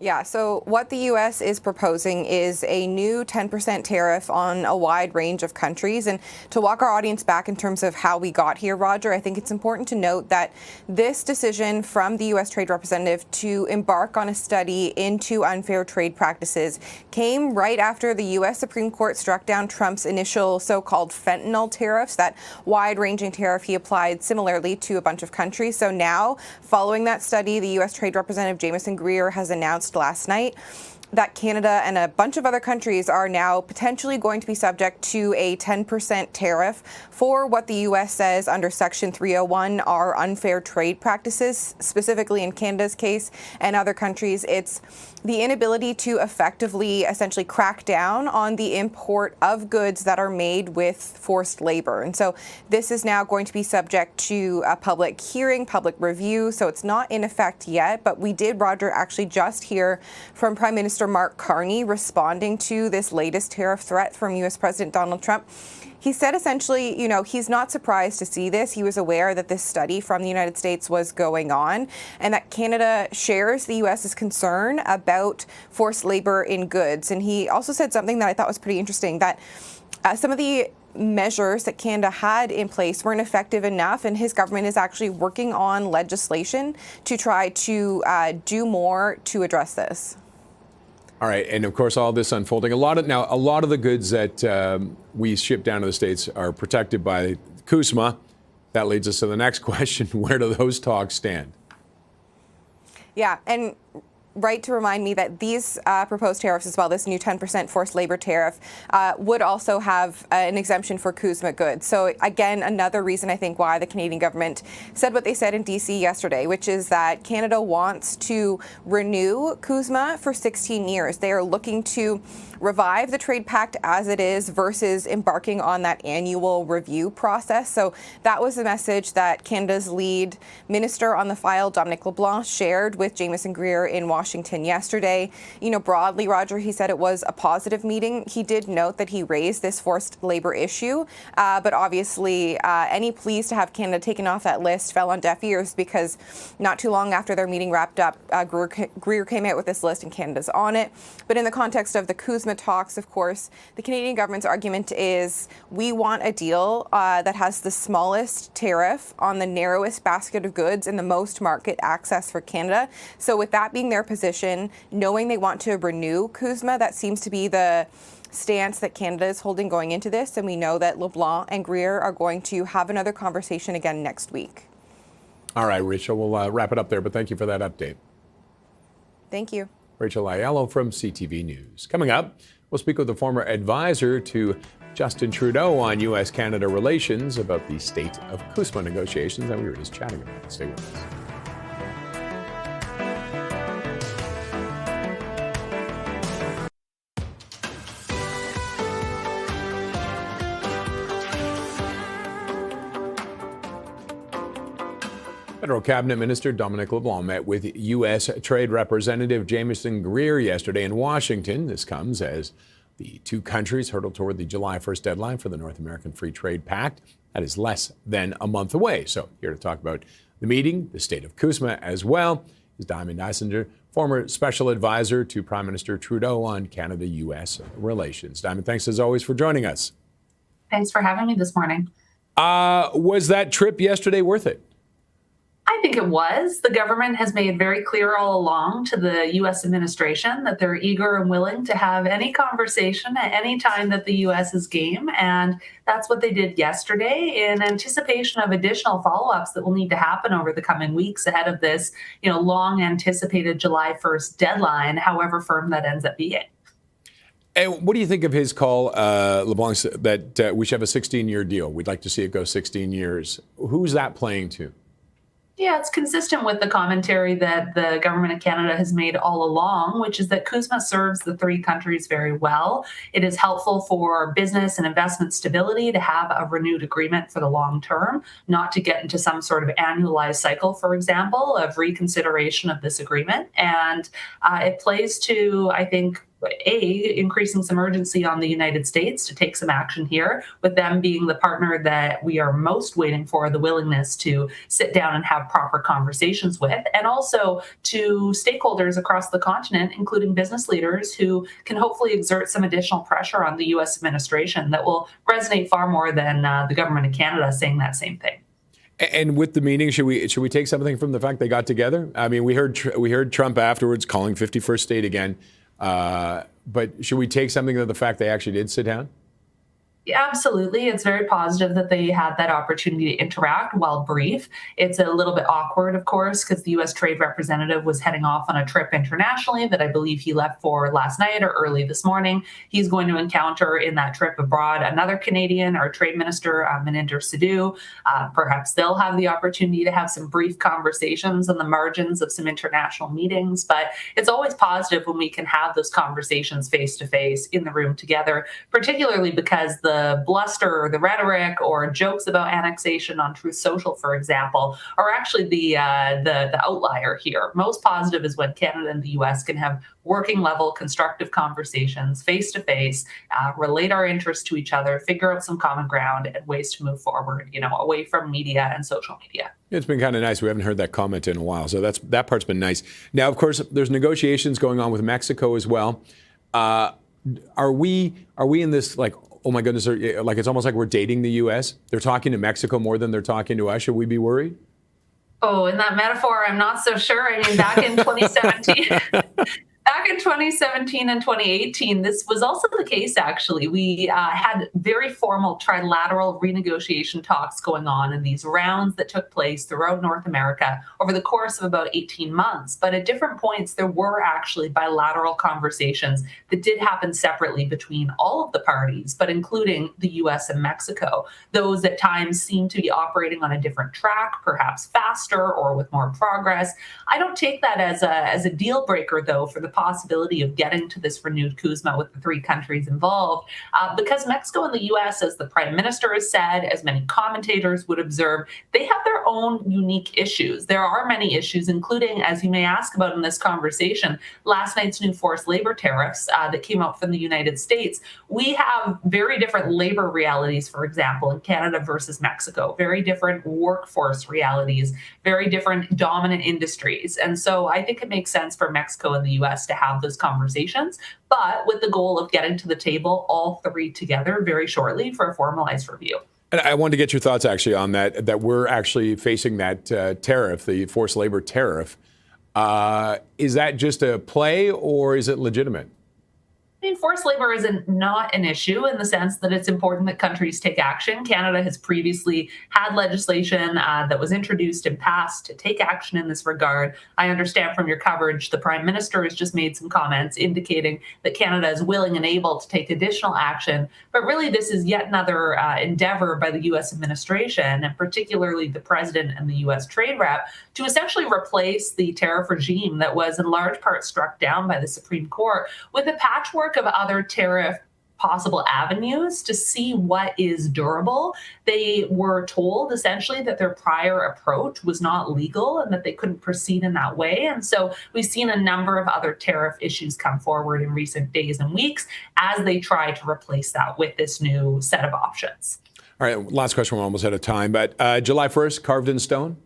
Yeah, so what the U.S. is proposing is a new 10% tariff on a wide range of countries. And to walk our audience back in terms of how we got here, Roger, I think it's important to note that this decision from the U.S. Trade Representative to embark on a study into unfair trade practices came right after the U.S. Supreme Court struck down Trump's initial so-called fentanyl tariffs, that wide-ranging tariff he applied similarly to a bunch of countries. So now, following that study, the U.S. Trade Representative Jamieson Greer has announced last night that Canada and a bunch of other countries are now potentially going to be subject to a 10% tariff for what the U.S. says under Section 301 are unfair trade practices, specifically in Canada's case and other countries. It's the inability to effectively essentially crack down on the import of goods that are made with forced labor. And so this is now going to be subject to a public hearing, public review. So it's not in effect yet, but we did, Roger, actually just hear from Prime Minister Mark Carney responding to this latest tariff threat from U.S. President Donald Trump. He said essentially, he's not surprised to see this. He was aware that this study from the United States was going on and that Canada shares the U.S.'s concern about forced labor in goods. And he also said something that I thought was pretty interesting, that some of the measures that Canada had in place weren't effective enough, and his government is actually working on legislation to try to do more to address this. All right, and of course, all this unfolding. A lot of the goods that we ship down to the States are protected by CUSMA. That leads us to the next question: where do those talks stand? Yeah, and right to remind me that these proposed tariffs as well, this new 10% forced labor tariff, would also have an exemption for CUSMA goods. So again, another reason I think why the Canadian government said what they said in DC yesterday, which is that Canada wants to renew CUSMA for 16 years. They are looking to revive the trade pact as it is versus embarking on that annual review process. So that was the message that Canada's lead minister on the file, Dominic LeBlanc, shared with Jamieson Greer in Washington yesterday. Broadly, Roger, he said it was a positive meeting. He did note that he raised this forced labor issue, but obviously any pleas to have Canada taken off that list fell on deaf ears because not too long after their meeting wrapped up, Greer came out with this list and Canada's on it. But in the context of the CUSMA talks, of course, the Canadian government's argument is we want a deal that has the smallest tariff on the narrowest basket of goods and the most market access for Canada. So with that being their position, knowing they want to renew CUSMA, that seems to be the stance that Canada is holding going into this. And we know that LeBlanc and Greer are going to have another conversation again next week. All right, Rachel, we'll wrap it up there, but thank you for that update. Thank you. Rachel Aiello from CTV News. Coming up, we'll speak with the former advisor to Justin Trudeau on U.S.-Canada relations about the state of CUSMA negotiations that we were just chatting about. Stay with us. Federal Cabinet Minister Dominic LeBlanc met with U.S. Trade Representative Jamieson Greer yesterday in Washington. This comes as the two countries hurtle toward the July 1st deadline for the North American Free Trade Pact. That is less than a month away. So here to talk about the meeting, the state of CUSMA as well, is Diamond Essinger, former special advisor to Prime Minister Trudeau on Canada-U.S. relations. Diamond, thanks as always for joining us. Thanks for having me this morning. Was that trip yesterday worth it? I think it was. The government has made very clear all along to the U.S. administration that they're eager and willing to have any conversation at any time that the U.S. is game. And that's what they did yesterday in anticipation of additional follow-ups that will need to happen over the coming weeks ahead of this, long anticipated July 1st deadline, however firm that ends up being. And what do you think of his call, LeBlanc's, that we should have a 16-year deal? We'd like to see it go 16 years. Who's that playing to? Yeah, it's consistent with the commentary that the government of Canada has made all along, which is that CUSMA serves the three countries very well. It is helpful for business and investment stability to have a renewed agreement for the long term, not to get into some sort of annualized cycle, for example, of reconsideration of this agreement. And it plays to, I think, increasing some urgency on the United States to take some action here, with them being the partner that we are most waiting for the willingness to sit down and have proper conversations with, and also to stakeholders across the continent, including business leaders who can hopefully exert some additional pressure on the U.S. administration that will resonate far more than the government of Canada saying that same thing. And with the meeting, should we take something from the fact they got together? I mean, we heard Trump afterwards calling 51st state again. But should we take something of the fact they actually did sit down? Yeah, absolutely. It's very positive that they had that opportunity to interact while brief. It's a little bit awkward, of course, because the U.S. Trade Representative was heading off on a trip internationally that I believe he left for last night or early this morning. He's going to encounter in that trip abroad another Canadian, our Trade Minister, Maninder Sidhu. Perhaps they'll have the opportunity to have some brief conversations on the margins of some international meetings. But it's always positive when we can have those conversations face to face in the room together, particularly because the bluster or the rhetoric or jokes about annexation on Truth Social, for example, are actually the outlier here. Most positive is when Canada and the U.S. can have working level, constructive conversations face to face, relate our interests to each other, figure out some common ground and ways to move forward, away from media and social media. It's been kind of nice. We haven't heard that comment in a while, so that part's been nice. Now, of course, there's negotiations going on with Mexico as well. Are we in this oh my goodness, it's almost like we're dating the U.S.? They're talking to Mexico more than they're talking to us. Should we be worried? Oh, in that metaphor, I'm not so sure. I mean, back in 2017... Back in 2017 and 2018, this was also the case, actually. We had very formal trilateral renegotiation talks going on in these rounds that took place throughout North America over the course of about 18 months. But at different points, there were actually bilateral conversations that did happen separately between all of the parties, but including the U.S. and Mexico. Those at times seem to be operating on a different track, perhaps faster or with more progress. I don't take that as a deal breaker, though, for the possibility of getting to this renewed CUSMA with the three countries involved, because Mexico and the U.S., as the Prime Minister has said, as many commentators would observe, they have their own unique issues. There are many issues, including, as you may ask about in this conversation, last night's new forced labor tariffs that came out from the United States. We have very different labor realities, for example, in Canada versus Mexico, very different workforce realities, very different dominant industries. And so I think it makes sense for Mexico and the U.S. to have those conversations, but with the goal of getting to the table, all three together very shortly for a formalized review. And I wanted to get your thoughts actually on that we're actually facing that tariff, the forced labor tariff. Is that just a play or is it legitimate? I mean, forced labor is not an issue in the sense that it's important that countries take action. Canada has previously had legislation that was introduced and passed to take action in this regard. I understand from your coverage, the Prime Minister has just made some comments indicating that Canada is willing and able to take additional action. But really, this is yet another endeavor by the U.S. administration, and particularly the President and the U.S. trade rep, to essentially replace the tariff regime that was in large part struck down by the Supreme Court with a patchwork of other tariff possible avenues to see what is durable. They were told essentially that their prior approach was not legal and that they couldn't proceed in that way. And so we've seen a number of other tariff issues come forward in recent days and weeks as they try to replace that with this new set of options. All right, last question. We're almost out of time, but July 1st, carved in stone?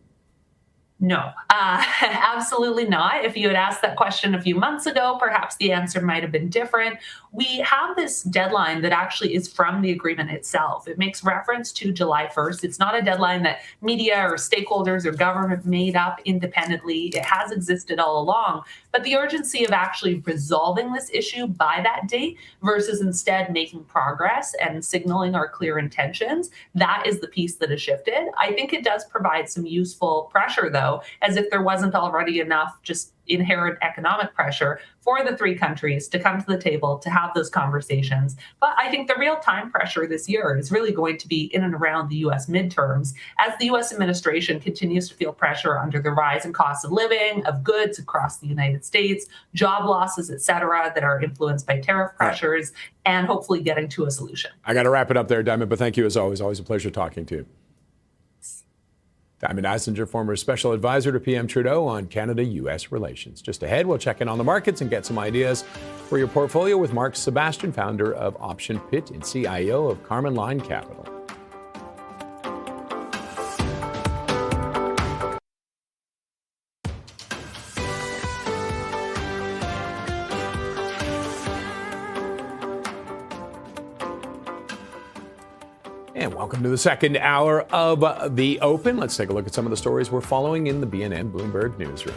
No, absolutely not. If you had asked that question a few months ago, perhaps the answer might have been different. We have this deadline that actually is from the agreement itself. It makes reference to July 1st. It's not a deadline that media or stakeholders or government made up independently. It has existed all along. But the urgency of actually resolving this issue by that date versus instead making progress and signaling our clear intentions, that is the piece that has shifted. I think it does provide some useful pressure, though, as if there wasn't already enough just inherent economic pressure for the three countries to come to the table to have those conversations. But I think the real time pressure this year is really going to be in and around the U.S. midterms as the U.S. administration continues to feel pressure under the rise in cost of living, of goods across the United States, job losses, et cetera, that are influenced by tariff pressures, and hopefully getting to a solution. I got to wrap it up there, Diamond, but thank you as always. Always a pleasure talking to you. Diamond Eisinger, former special advisor to PM Trudeau on Canada-U.S. relations. Just ahead, we'll check in on the markets and get some ideas for your portfolio with Mark Sebastian, founder of Option Pit and CIO of Carmen Line Capital. And welcome to the second hour of The Open. Let's take a look at some of the stories we're following in the BNN Bloomberg newsroom.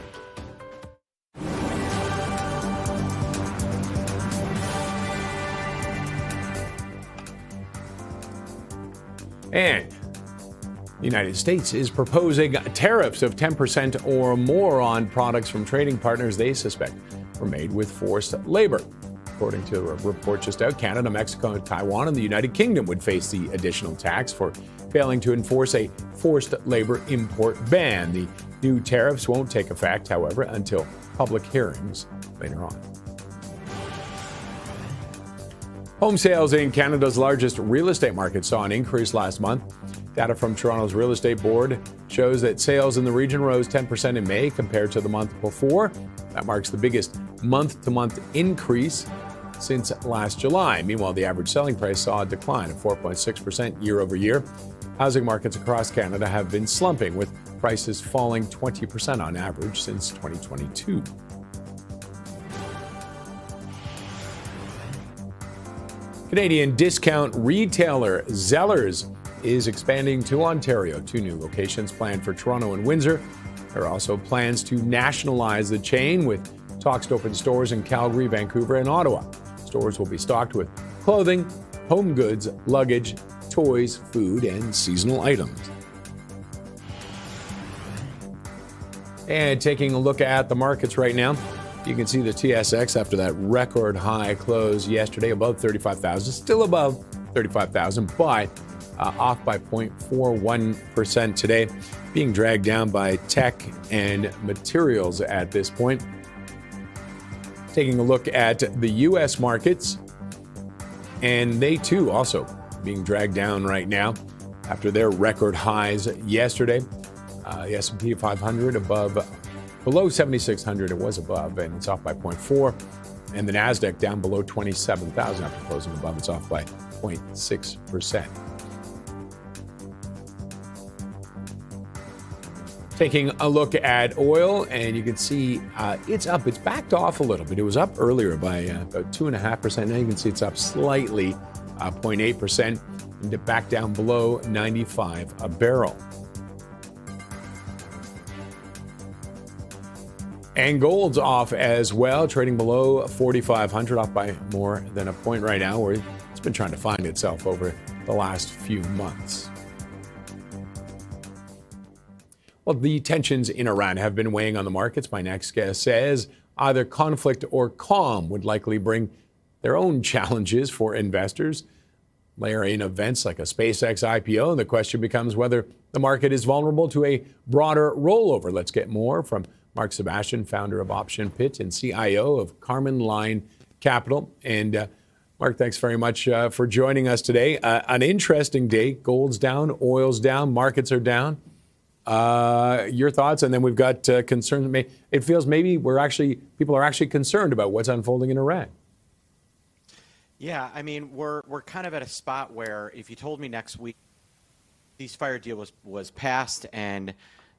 And the United States is proposing tariffs of 10% or more on products from trading partners they suspect were made with forced labor. According to a report just out, Canada, Mexico, Taiwan, and the United Kingdom would face the additional tax for failing to enforce a forced labor import ban. The new tariffs won't take effect, however, until public hearings later on. Home sales in Canada's largest real estate market saw an increase last month. Data from Toronto's Real Estate Board shows that sales in the region rose 10% in May compared to the month before. That marks the biggest month-to-month increase since last July. Meanwhile, the average selling price saw a decline of 4.6% year over year. Housing markets across Canada have been slumping, with prices falling 20% on average since 2022. Canadian discount retailer Zellers is expanding to Ontario. 2 new locations planned for Toronto and Windsor. There are also plans to nationalize the chain, with talks to open stores in Calgary, Vancouver, and Ottawa. Stores will be stocked with clothing, home goods, luggage, toys, food, and seasonal items. And taking a look at the markets right now, you can see the TSX after that record high close yesterday above 35,000, still above 35,000, but off by 0.41% today, being dragged down by tech and materials at this point. Taking a look at the U.S. markets, and they too also being dragged down right now after their record highs yesterday. The S&P 500 below 7,600, it was above, and it's off by 0.4. And the NASDAQ down below 27,000 after closing above, it's off by 0.6%. Taking a look at oil, and you can see it's up. It's backed off a little bit. It was up earlier by about 2.5%. Now you can see it's up slightly, 0.8%, and back down below 95 a barrel. And gold's off as well, trading below 4,500, off by more than a point right now, where it's been trying to find itself over the last few months. Well, the tensions in Iran have been weighing on the markets. My next guest says either conflict or calm would likely bring their own challenges for investors. Layer in events like a SpaceX IPO, and the question becomes whether the market is vulnerable to a broader rollover. Let's get more from Mark Sebastian, founder of Option Pit and CIO of Carmen Line Capital. And Mark, thanks very much for joining us today. An interesting day. Gold's down, oil's down, markets are down. Your thoughts? And then we've got concerns. It feels maybe people are actually concerned about what's unfolding in Iran. Yeah, I mean, we're kind of at a spot where if you told me next week ceasefire deal was passed and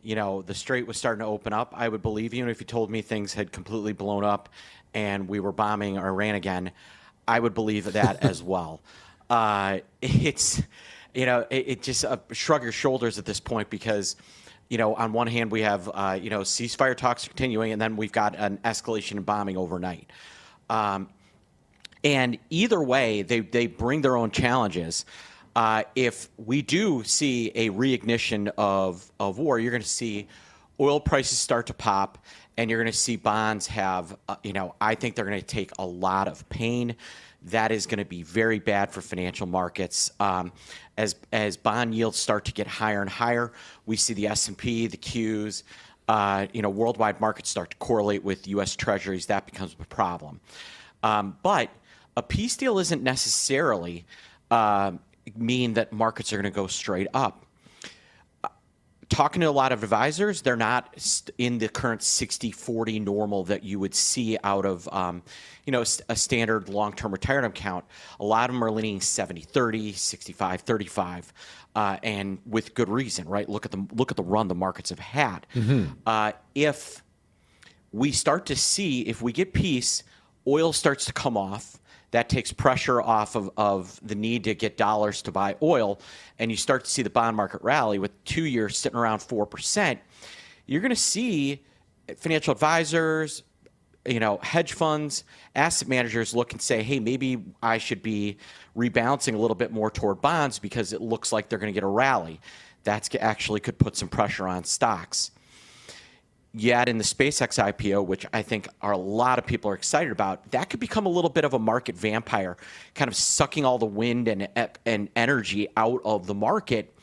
the strait was starting to open up, I would believe you. And if you told me things had completely blown up and we were bombing Iran again, I would believe that as well. It's it just shrug your shoulders at this point because on one hand we have ceasefire talks continuing, and then we've got an escalation in bombing overnight. And either way, they bring their own challenges. If we do see a reignition of war, you're going to see oil prices start to pop, and you're going to see bonds have, I think they're going to take a lot of pain. That is going to be very bad for financial markets. As bond yields start to get higher and higher, we see the S&P, the Qs, worldwide markets start to correlate with U.S. Treasuries. That becomes a problem. But a peace deal isn't necessarily mean that markets are going to go straight up. Talking to a lot of advisors, they're not in the current 60-40 normal that you would see out of a standard long-term retirement account. A lot of them are leaning 70-30, 65-35, and with good reason, right? Look at the run the markets have had. Mm-hmm. If we start to see, if we get peace, oil starts to come off. That takes pressure off of the need to get dollars to buy oil, and you start to see the bond market rally with 2 years sitting around 4%. You're going to see financial advisors, hedge funds, asset managers look and say, hey, maybe I should be rebalancing a little bit more toward bonds because it looks like they're going to get a rally. That's actually could put some pressure on stocks. Yet in the SpaceX IPO, which I think a lot of people are excited about, that could become a little bit of a market vampire, kind of sucking all the wind and energy out of the market,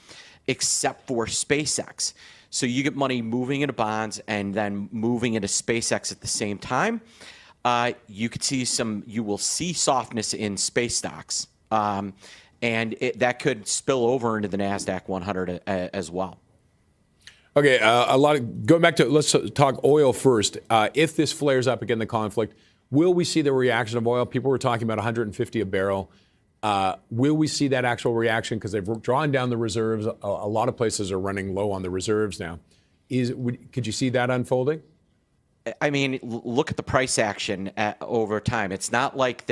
except for SpaceX. So you get money moving into bonds and then moving into SpaceX at the same time. You will see softness in space stocks, and that could spill over into the NASDAQ 100 as well. Okay, going back to, let's talk oil first. If this flares up again, the conflict, will we see the reaction of oil? People were talking about 150 a barrel. Will we see that actual reaction? Because they've drawn down the reserves. A lot of places are running low on the reserves now. Could you see that unfolding? I mean, look at the price action over time. It's not like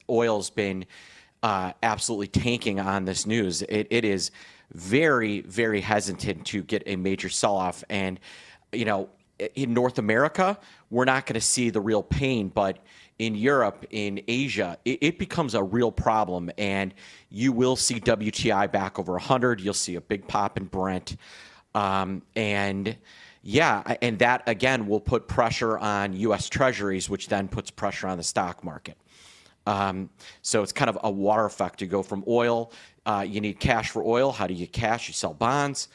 oil's been absolutely tanking on this news. It is very, very hesitant to get a major sell-off. And, in North America, we're not going to see the real pain, but in Europe, in Asia, it becomes a real problem. And you will see WTI back over 100. You'll see a big pop in Brent. And that, again, will put pressure on U.S. Treasuries, which then puts pressure on the stock market. So it's kind of a water effect. You go from oil, you need cash for oil. How do you get cash? You sell bonds.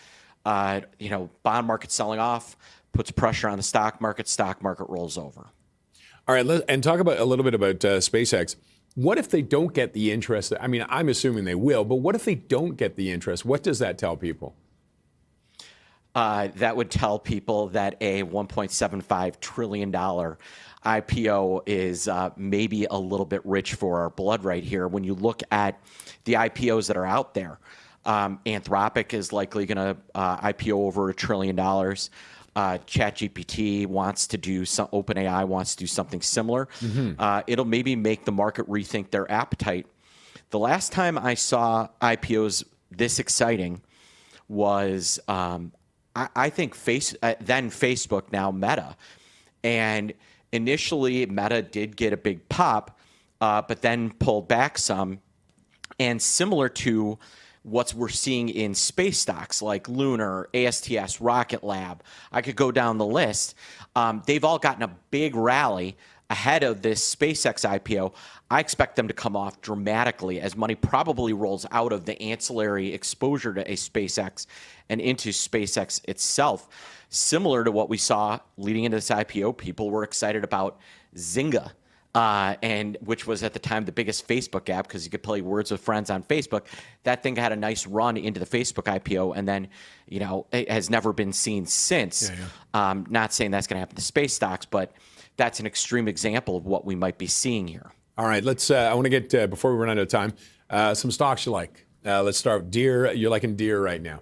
Bond market selling off puts pressure on the stock market rolls over. All right, and talk about a little bit about SpaceX. What if they don't get the interest? I mean, I'm assuming they will, but what if they don't get the interest? What does that tell people? That would tell people that a $1.75 trillion IPO is maybe a little bit rich for our blood right here. When you look at the IPOs that are out there, Anthropic is likely going to IPO over $1 trillion. ChatGPT wants to do OpenAI wants to do something similar. Mm-hmm. It'll maybe make the market rethink their appetite. The last time I saw IPOs this exciting was I think then Facebook, now Meta, And initially, Meta did get a big pop, but then pulled back some. And similar to what we're seeing in space stocks like Lunar, ASTS, Rocket Lab, I could go down the list. They've all gotten a big rally ahead of this SpaceX IPO. I expect them to come off dramatically as money probably rolls out of the ancillary exposure to a SpaceX and into SpaceX itself. Similar to what we saw leading into this IPO, people were excited about Zynga. And which was at the time the biggest Facebook app because you could play Words with Friends on Facebook. That thing had a nice run into the Facebook IPO, and then, it has never been seen since. Not saying that's going to happen to space stocks, but that's an extreme example of what we might be seeing here. All right, let's. I want to get before we run out of time, some stocks you like. Let's start with Deere. You're liking Deere right now.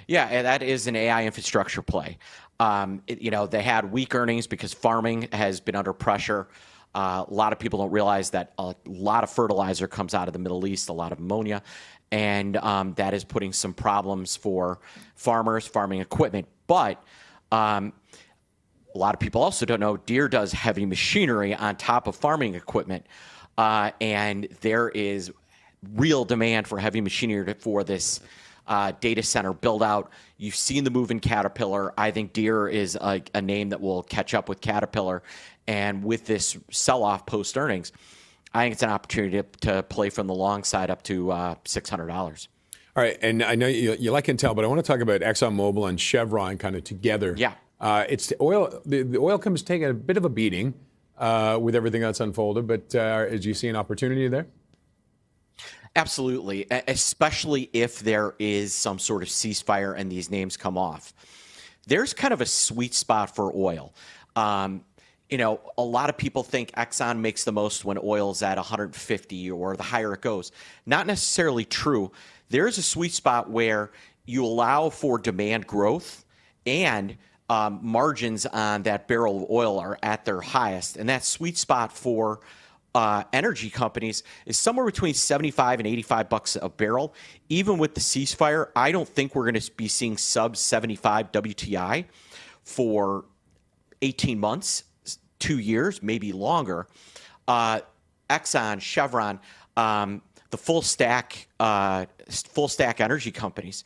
Yeah, and that is an AI infrastructure play. They had weak earnings because farming has been under pressure. A lot of people don't realize that a lot of fertilizer comes out of the Middle East, a lot of ammonia, and that is putting some problems for farmers, farming equipment. But a lot of people also don't know Deere does heavy machinery on top of farming equipment, and there is real demand for heavy machinery for this data center build out. You've seen the move in Caterpillar. I think Deere is a name that will catch up with Caterpillar. And with this sell-off post-earnings, I think it's an opportunity to play from the long side up to $600. All right, and I know you like Intel, but I want to talk about ExxonMobil and Chevron kind of together. Yeah. It's the oil. The oil company's taking a bit of a beating with everything that's unfolded, but do you see an opportunity there? Absolutely, especially if there is some sort of ceasefire and these names come off. There's kind of a sweet spot for oil. A lot of people think Exxon makes the most when oil's at 150 or the higher it goes. Not necessarily true. There is a sweet spot where you allow for demand growth and margins on that barrel of oil are at their highest. And that sweet spot for energy companies is somewhere between 75 and 85 bucks a barrel. Even with the ceasefire, I don't think we're going to be seeing sub 75 WTI for 18 months, 2 years, maybe longer. Exxon, Chevron, the full stack energy companies,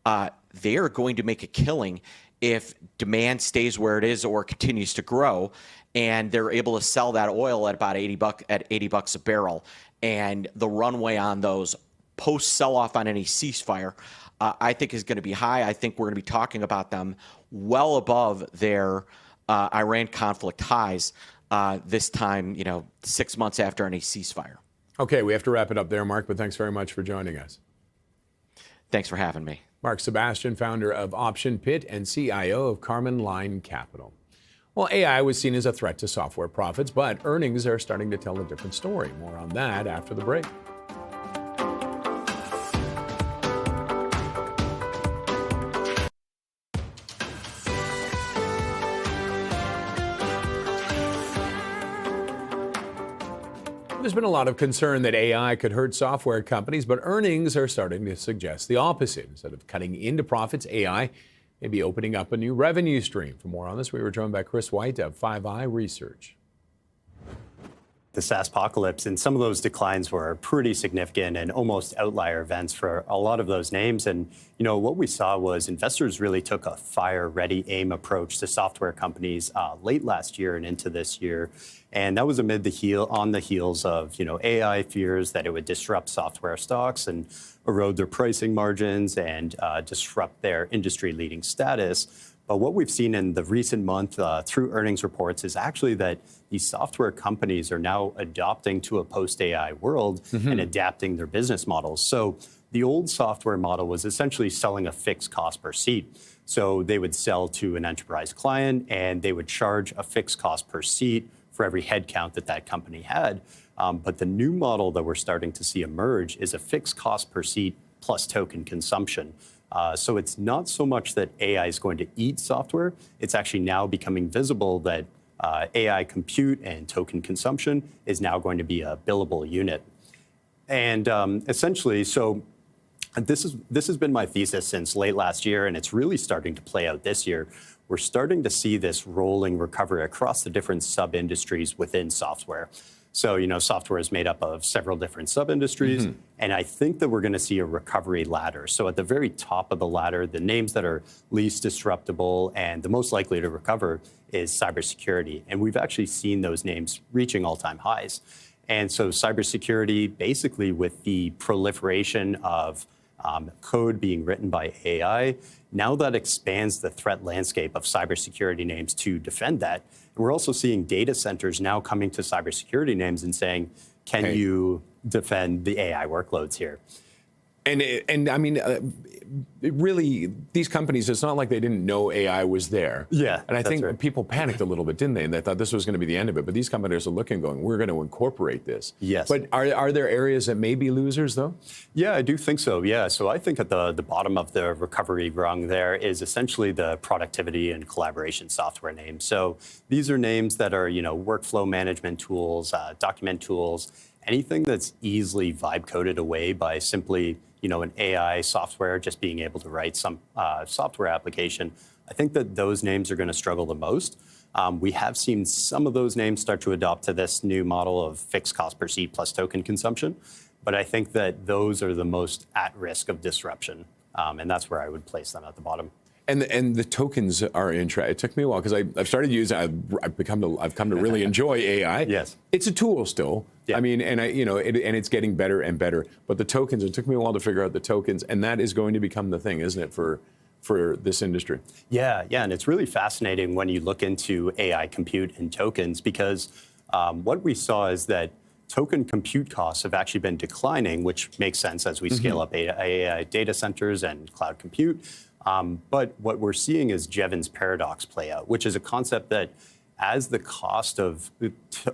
they are going to make a killing if demand stays where it is or continues to grow, and they're able to sell that oil at about 80 bucks a barrel. And the runway on those post sell-off on any ceasefire, I think is going to be high. I think we're going to be talking about them well above their Iran conflict highs this time, 6 months after any ceasefire. Okay, we have to wrap it up there, Mark, but thanks very much for joining us. Thanks for having me. Mark Sebastian, founder of Option Pit and CIO of Carmen Line Capital. Well, AI was seen as a threat to software profits, but earnings are starting to tell a different story. More on that after the break. There's been a lot of concern that AI could hurt software companies, but earnings are starting to suggest the opposite. Instead of cutting into profits, AI may be opening up a new revenue stream. For more on this, we were joined by Chris White of 5i Research. The SaaS apocalypse, and some of those declines were pretty significant and almost outlier events for a lot of those names. And, what we saw was investors really took a fire, ready, aim approach to software companies late last year and into this year. And that was on the heels of, AI fears that it would disrupt software stocks and erode their pricing margins and disrupt their industry-leading status. But what we've seen in the recent month through earnings reports is actually that these software companies are now adopting to a post-AI world and adapting their business models. So the old software model was essentially selling a fixed cost per seat. So they would sell to an enterprise client and they would charge a fixed cost per seat for every headcount that company had. But the new model that we're starting to see emerge is a fixed cost per seat plus token consumption. So it's not so much that AI is going to eat software. It's actually now becoming visible that AI compute and token consumption is now going to be a billable unit. And essentially, so And this has been my thesis since late last year, and it's really starting to play out this year. We're starting to see this rolling recovery across the different sub-industries within software. So, software is made up of several different sub-industries, and I think that we're going to see a recovery ladder. So at the very top of the ladder, the names that are least disruptible and the most likely to recover is cybersecurity. And we've actually seen those names reaching all-time highs. And so cybersecurity, basically with the proliferation of code being written by AI, now that expands the threat landscape of cybersecurity names to defend that. And we're also seeing data centers now coming to cybersecurity names and saying, can you defend the AI workloads here? And I mean, really, these companies, it's not like they didn't know AI was there. Yeah, and I think right. people panicked a little bit, didn't they? And they thought this was going to be the end of it. But these companies are looking, going, we're going to incorporate this. Yes. But are there areas that may be losers, though? Yeah, I do think so. Yeah. So I think at the bottom of the recovery rung there is essentially the productivity and collaboration software names. So these are names that are, workflow management tools, document tools, anything that's easily vibe coded away by simply an AI software just being able to write some software application. I think that those names are going to struggle the most. We have seen some of those names start to adopt to this new model of fixed cost per seat plus token consumption. But I think that those are the most at risk of disruption. And that's where I would place them at the bottom. And the tokens are interesting. It took me a while because I've started using. I've come to really enjoy AI. Yes, it's a tool still. Yeah. I mean, and it's getting better and better. But the tokens, it took me a while to figure out the tokens, and that is going to become the thing, isn't it, for this industry? Yeah, and it's really fascinating when you look into AI compute and tokens because what we saw is that token compute costs have actually been declining, which makes sense as we scale up AI data centers and cloud compute. But what we're seeing is Jevons paradox play out, which is a concept that as the cost of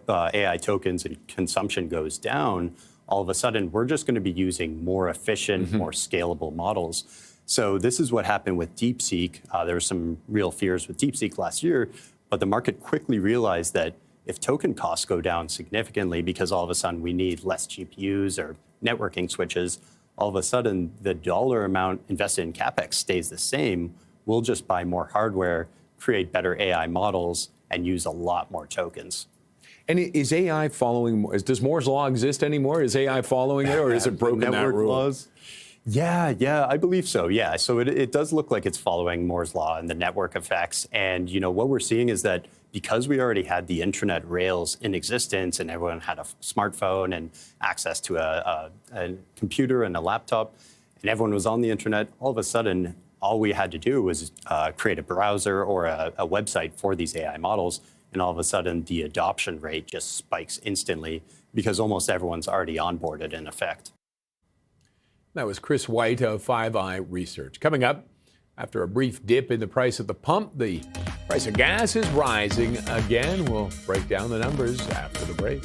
AI tokens and consumption goes down, all of a sudden we're just going to be using more efficient, more scalable models. So this is what happened with DeepSeek. There were some real fears with DeepSeek last year, but the market quickly realized that if token costs go down significantly because all of a sudden we need less GPUs or networking switches, all of a sudden the dollar amount invested in CapEx stays the same. We'll just buy more hardware, create better AI models, and use a lot more tokens. And is AI following? Does Moore's law exist anymore? Is AI following it, or is it broken that rule? Laws? Yeah, I believe so. Yeah, so it does look like it's following Moore's law and the network effects. And what we're seeing is that because we already had the intranet rails in existence, and everyone had a smartphone and access to a computer and a laptop, and everyone was on the internet, all of a sudden, all we had to do was create a browser or a website for these AI models. And all of a sudden, the adoption rate just spikes instantly because almost everyone's already onboarded in effect. That was Chris White of 5i Research. Coming up, after a brief dip in the price at the pump, the price of gas is rising again. We'll break down the numbers after the break.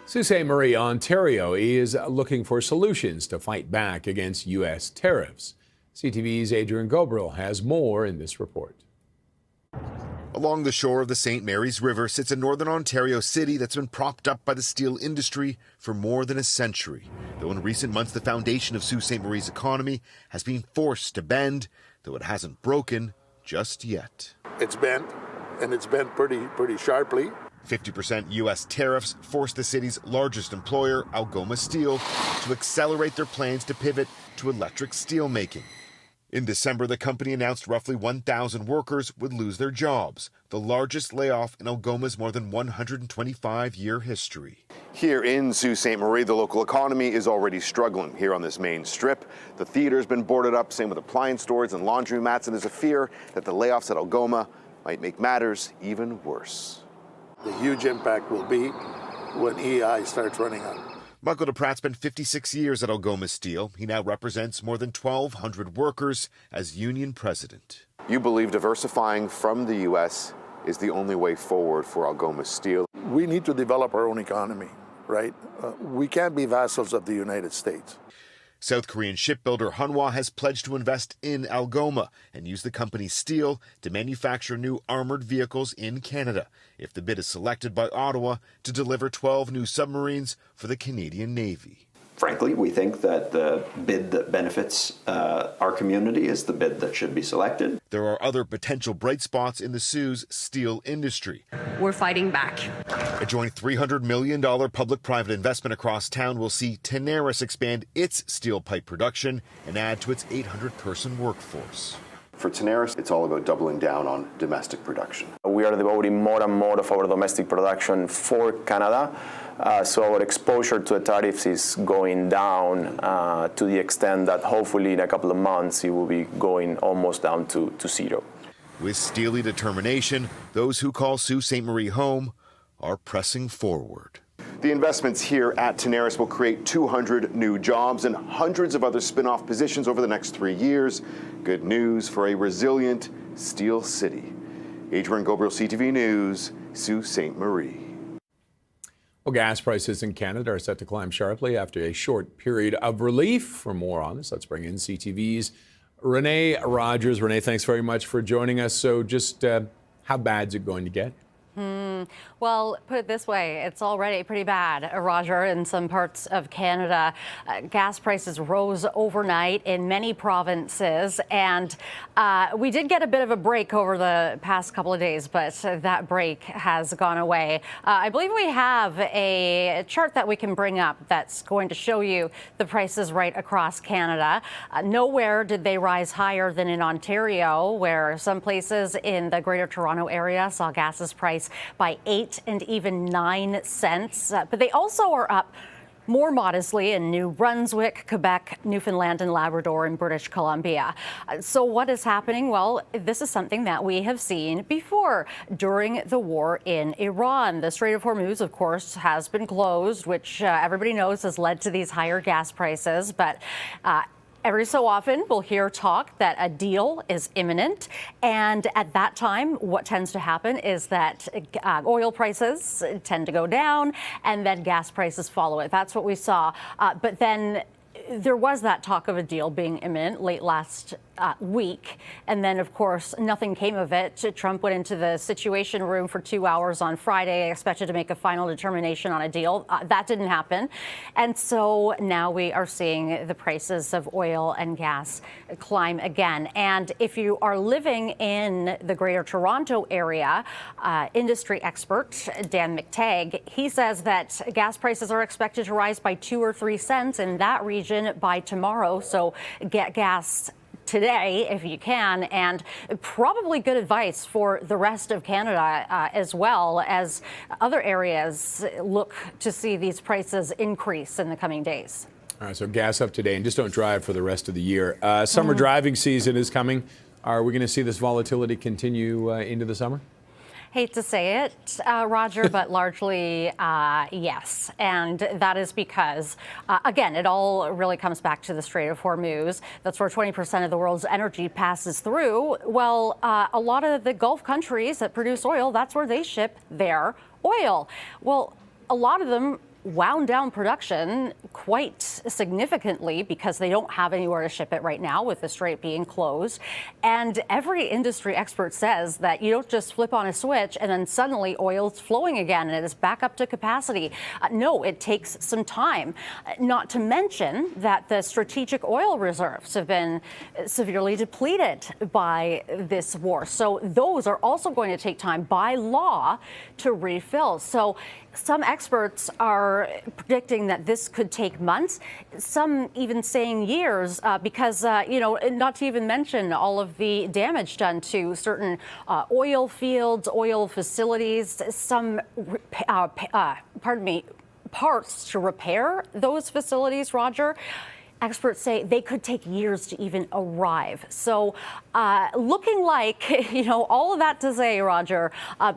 Sault Ste. Marie, Ontario is looking for solutions to fight back against U.S. tariffs. CTV's Adrian Gobrel has more in this report. Along the shore of the St. Mary's River sits a northern Ontario city that's been propped up by the steel industry for more than a century. Though in recent months, the foundation of Sault Ste. Marie's economy has been forced to bend, though it hasn't broken just yet. It's bent, and it's bent pretty sharply. 50% U.S. tariffs forced the city's largest employer, Algoma Steel, to accelerate their plans to pivot to electric steel making. In December, the company announced roughly 1,000 workers would lose their jobs, the largest layoff in Algoma's more than 125-year history. Here in Sault Ste. Marie, the local economy is already struggling. Here on this main strip, the theater's been boarded up, same with appliance stores and laundromats, and there's a fear that the layoffs at Algoma might make matters even worse. The huge impact will be when EI starts running out. Michael DePratt spent 56 years at Algoma Steel. He now represents more than 1,200 workers as union president. You believe diversifying from the U.S. is the only way forward for Algoma Steel? We need to develop our own economy, right? We can't be vassals of the United States. South Korean shipbuilder Hanwha has pledged to invest in Algoma and use the company's steel to manufacture new armored vehicles in Canada, if the bid is selected by Ottawa to deliver 12 new submarines for the Canadian Navy. Frankly, we think that the bid that benefits our community is the bid that should be selected. There are other potential bright spots in the Sioux's steel industry. We're fighting back. A joint $300 million public-private investment across town will see Tenaris expand its steel pipe production and add to its 800-person workforce. For Tenaris, it's all about doubling down on domestic production. We are devoting more and more of our domestic production for Canada. So our exposure to the tariffs is going down to the extent that hopefully in a couple of months it will be going almost down to zero. With steely determination, those who call Sault Ste. Marie home are pressing forward. The investments here at Tenaris will create 200 new jobs and hundreds of other spin-off positions over the next 3 years. Good news for a resilient steel city. Adrian Gobriel, CTV News, Sault Ste. Marie. Well, gas prices in Canada are set to climb sharply after a short period of relief. For more on this, let's bring in CTV's Renee Rogers. Renee, thanks very much for joining us. So just how bad is it going to get? Well, put it this way, it's already pretty bad, Roger, in some parts of Canada. Gas prices rose overnight in many provinces, and we did get a bit of a break over the past couple of days, but that break has gone away. I believe we have a chart that we can bring up that's going to show you the prices right across Canada. Nowhere did they rise higher than in Ontario, where some places in the Greater Toronto area saw gases priced by 8 and even 9 cents. But they also are up more modestly in New Brunswick, Quebec, Newfoundland and Labrador, and British Columbia. So what is happening? Well, this is something that we have seen before during the war in Iran. The Strait of Hormuz, of course, has been closed, which everybody knows has led to these higher gas prices. But every so often, we'll hear talk that a deal is imminent. And at that time, what tends to happen is that oil prices tend to go down and then gas prices follow it. That's what we saw. But then there was that talk of a deal being imminent late last week. And then, of course, nothing came of it. Trump went into the Situation Room for 2 hours on Friday, expected to make a final determination on a deal. That didn't happen. And so now we are seeing the prices of oil and gas climb again. And if you are living in the Greater Toronto area, industry expert Dan McTagg, he says that gas prices are expected to rise by 2 or 3 cents in that region by tomorrow. So get gas today if you can, and probably good advice for the rest of Canada as well, as other areas look to see these prices increase in the coming days. All right, so gas up today, and just don't drive for the rest of the year. Summer driving season is coming. Are we going to see this volatility continue into the summer? Hate to say it, Roger, but largely yes. And that is because, again, it all really comes back to the Strait of Hormuz. That's where 20% of the world's energy passes through. Well, a lot of the Gulf countries that produce oil, that's where they ship their oil. Well, a lot of them wound down production quite significantly because they don't have anywhere to ship it right now with the strait being closed. And every industry expert says that you don't just flip on a switch and then suddenly oil's flowing again and it is back up to capacity. No, it takes some time. Not to mention that the strategic oil reserves have been severely depleted by this war. So those are also going to take time by law to refill. So some experts are predicting that this could take months, some even saying years, because, not to even mention all of the damage done to certain oil fields, oil facilities, some, parts to repair those facilities, Roger. Experts say they could take years to even arrive. So looking like, all of that to say, Roger,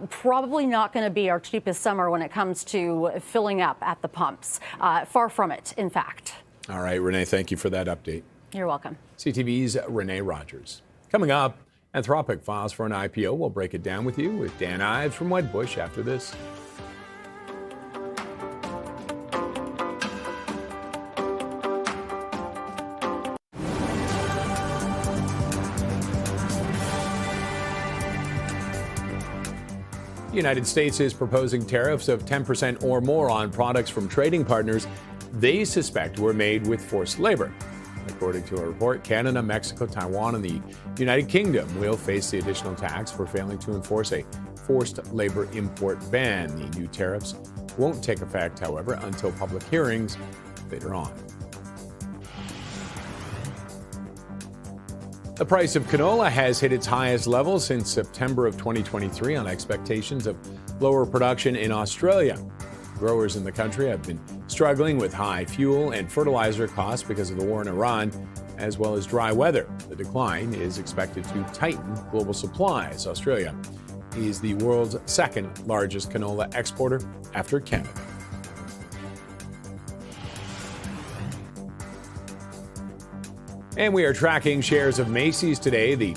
probably not going to be our cheapest summer when it comes to filling up at the pumps. Far from it, in fact. All right, Renee, thank you for that update. You're welcome. CTV's Renee Rogers. Coming up, Anthropic files for an IPO. We'll break it down with you with Dan Ives from Wedbush after this. The United States is proposing tariffs of 10% or more on products from trading partners they suspect were made with forced labor. According to a report, Canada, Mexico, Taiwan, and the United Kingdom will face the additional tax for failing to enforce a forced labor import ban. The new tariffs won't take effect, however, until public hearings later on. The price of canola has hit its highest level since September of 2023 on expectations of lower production in Australia. Growers in the country have been struggling with high fuel and fertilizer costs because of the war in Iran, as well as dry weather. The decline is expected to tighten global supplies. Australia is the world's second largest canola exporter after Canada. And we are tracking shares of Macy's today. The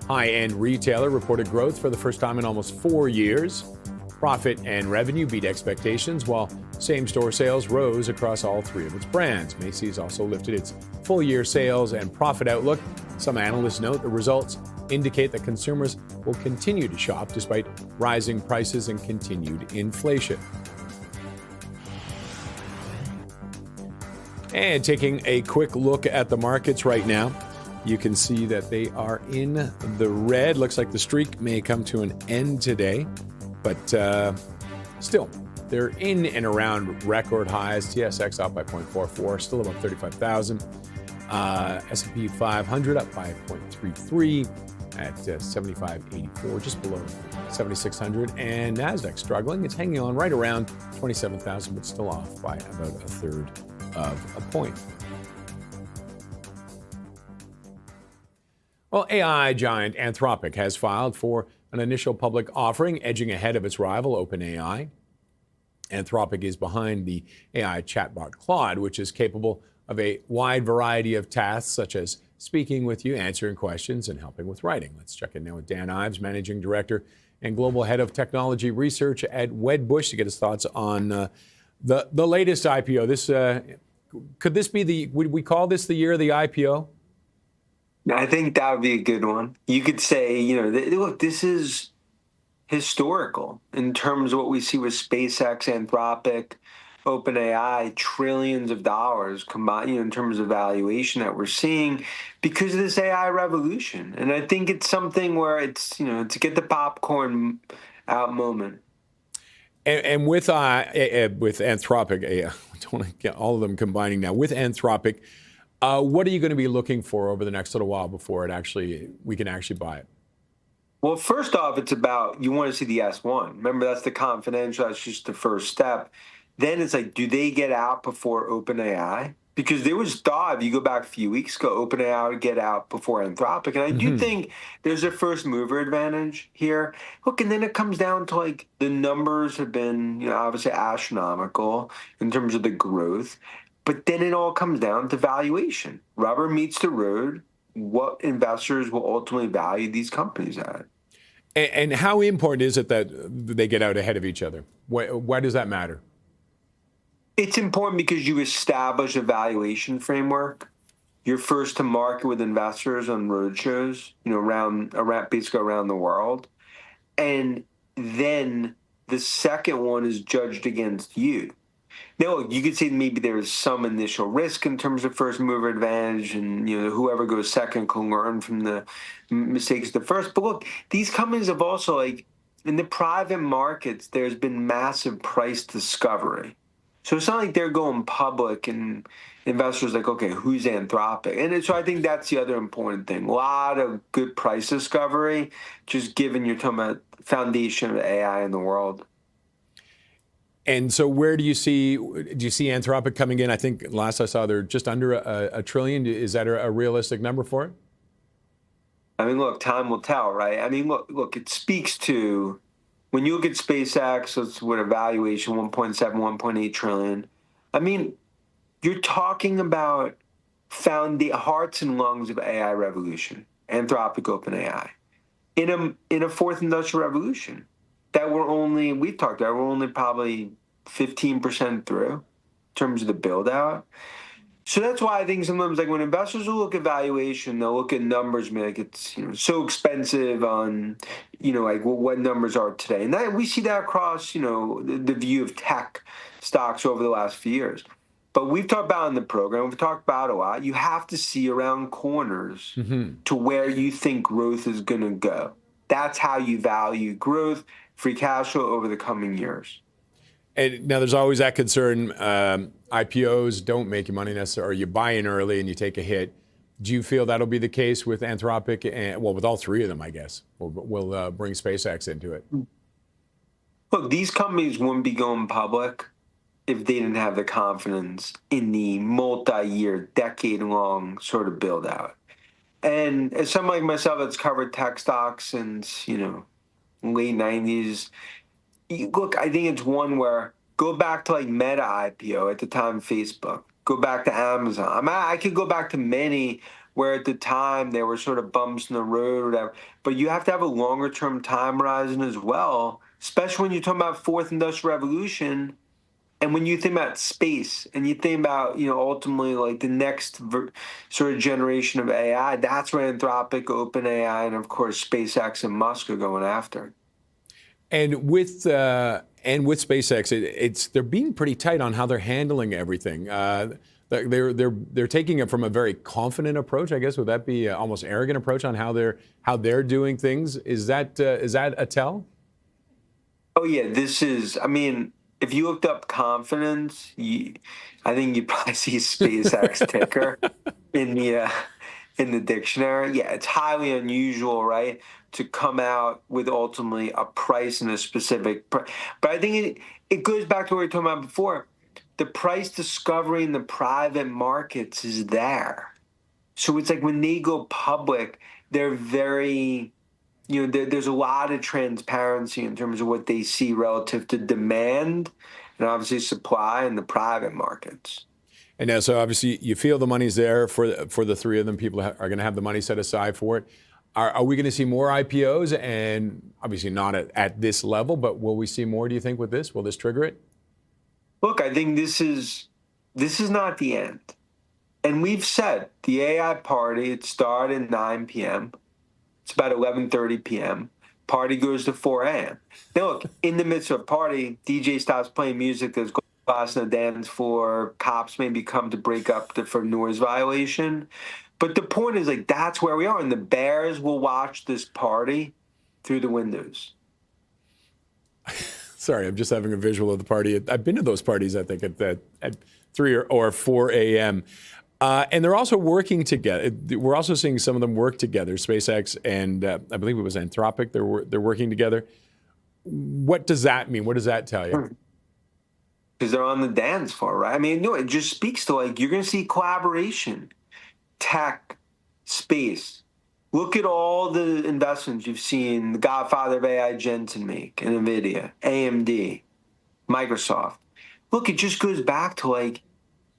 high-end retailer reported growth for the first time in almost 4 years. Profit and revenue beat expectations, while same-store sales rose across all three of its brands. Macy's also lifted its full-year sales and profit outlook. Some analysts note the results indicate that consumers will continue to shop despite rising prices and continued inflation. And taking a quick look at the markets right now, you can see that they are in the red. Looks like the streak may come to an end today, but still, they're in and around record highs. TSX up by 0.44, still above 35,000. S&P 500 up by 0.33 at 75.84, just below 7,600. And NASDAQ struggling. It's hanging on right around 27,000, but still off by about a third of a point. Well, AI giant Anthropic has filed for an initial public offering, edging ahead of its rival, OpenAI. Anthropic is behind the AI chatbot Claude, which is capable of a wide variety of tasks, such as speaking with you, answering questions, and helping with writing. Let's check in now with Dan Ives, Managing Director and Global Head of Technology Research at Wedbush, to get his thoughts on the latest IPO. This could this be would we call this the year of the IPO? I think that would be a good one. You could say, look, this is historical in terms of what we see with SpaceX, Anthropic, OpenAI, trillions of dollars combined, in terms of valuation that we're seeing because of this AI revolution. And I think it's something where it's, to get the popcorn out moment. And with Anthropic, I don't want to get all of them combining now. With Anthropic, what are you going to be looking for over the next little while before we can actually buy it? Well, first off, it's about, you want to see the S1. Remember, that's the confidential. That's just the first step. Then it's like, do they get out before OpenAI? Because there was thought, if you go back a few weeks ago, OpenAI would get out before Anthropic. And I do think there's a first mover advantage here. Look, and then it comes down to like the numbers have been, obviously astronomical in terms of the growth. But then it all comes down to valuation. Rubber meets the road. What investors will ultimately value these companies at. And how important is it that they get out ahead of each other? Why does that matter? It's important because you establish a valuation framework. You're first to market with investors on roadshows, basically around the world. And then the second one is judged against you. Now, you could say maybe there is some initial risk in terms of first mover advantage, and whoever goes second can learn from the mistakes of the first. But look, these companies have also, in the private markets, there's been massive price discovery. So it's not like they're going public and investors like, okay, who's Anthropic? And so I think that's the other important thing. A lot of good price discovery, just given you're talking about foundation of AI in the world. And so where do you see Anthropic coming in? I think last I saw they're just under a trillion. Is that a realistic number for it? I mean, look, time will tell, right? I mean, look, it speaks to, when you look at SpaceX, it's with a valuation 1.7, 1.8 trillion. I mean, you're talking about found the hearts and lungs of AI revolution, Anthropic, OpenAI, in a fourth industrial revolution that we're only probably 15% through in terms of the build out. So that's why I think sometimes, like when investors will look at valuation, they'll look at numbers, like it's so expensive on, like what numbers are today, and that we see that across the view of tech stocks over the last few years. But we've talked about in the program, we've talked about a lot. You have to see around corners to where you think growth is going to go. That's how you value growth, free cash flow over the coming years. And now there's always that concern. IPOs don't make you money necessarily, or you buy in early and you take a hit. Do you feel that'll be the case with Anthropic and, well, with all three of them, I guess? We'll bring SpaceX into it. Look, these companies wouldn't be going public if they didn't have the confidence in the multi-year, decade-long sort of build-out. And as someone like myself that's covered tech stocks since, late 90s, look, I think it's one where go back to like Meta IPO at the time, Facebook, go back to Amazon. I could go back to many where at the time there were sort of bumps in the road or whatever, but you have to have a longer term time horizon as well, especially when you're talking about fourth industrial revolution. And when you think about space and you think about, ultimately like the next sort of generation of AI, that's where Anthropic, OpenAI, and of course SpaceX and Musk are going after. And with SpaceX, they're being pretty tight on how they're handling everything. They're taking it from a very confident approach, I guess. Would that be an almost arrogant approach on how they're doing things? Is that a tell? Oh yeah, this is. I mean, if you looked up confidence, I think you'd probably see SpaceX ticker in the dictionary. Yeah, it's highly unusual, right, to come out with ultimately a price and a specific price. But I think it goes back to what we were talking about before. The price discovery in the private markets is there. So it's like when they go public, they're very, there's a lot of transparency in terms of what they see relative to demand and obviously supply in the private markets. And now, so obviously you feel the money's there for the three of them. People are going to have the money set aside for it. Are we going to see more IPOs? And obviously not at this level, but will we see more, do you think, with this? Will this trigger it? Look, I think this is not the end. And we've said the AI party, it started at 9 p.m. It's about 11:30 p.m. Party goes to 4 a.m. Now, look, in the midst of a party, DJ stops playing music, there's glass on the dance floor, cops maybe come to break up for noise violation. But the point is, like, that's where we are. And the bears will watch this party through the windows. Sorry, I'm just having a visual of the party. I've been to those parties, I think, at 3 or 4 a.m. And they're also working together. We're also seeing some of them work together, SpaceX and I believe it was Anthropic. They're working together. What does that mean? What does that tell you? Because they're on the dance floor, right? I mean, no, it just speaks to, like, you're going to see collaboration, tech, space. Look at all the investments you've seen the godfather of AI, Jensen, make, and NVIDIA, AMD, Microsoft. Look, it just goes back to, like,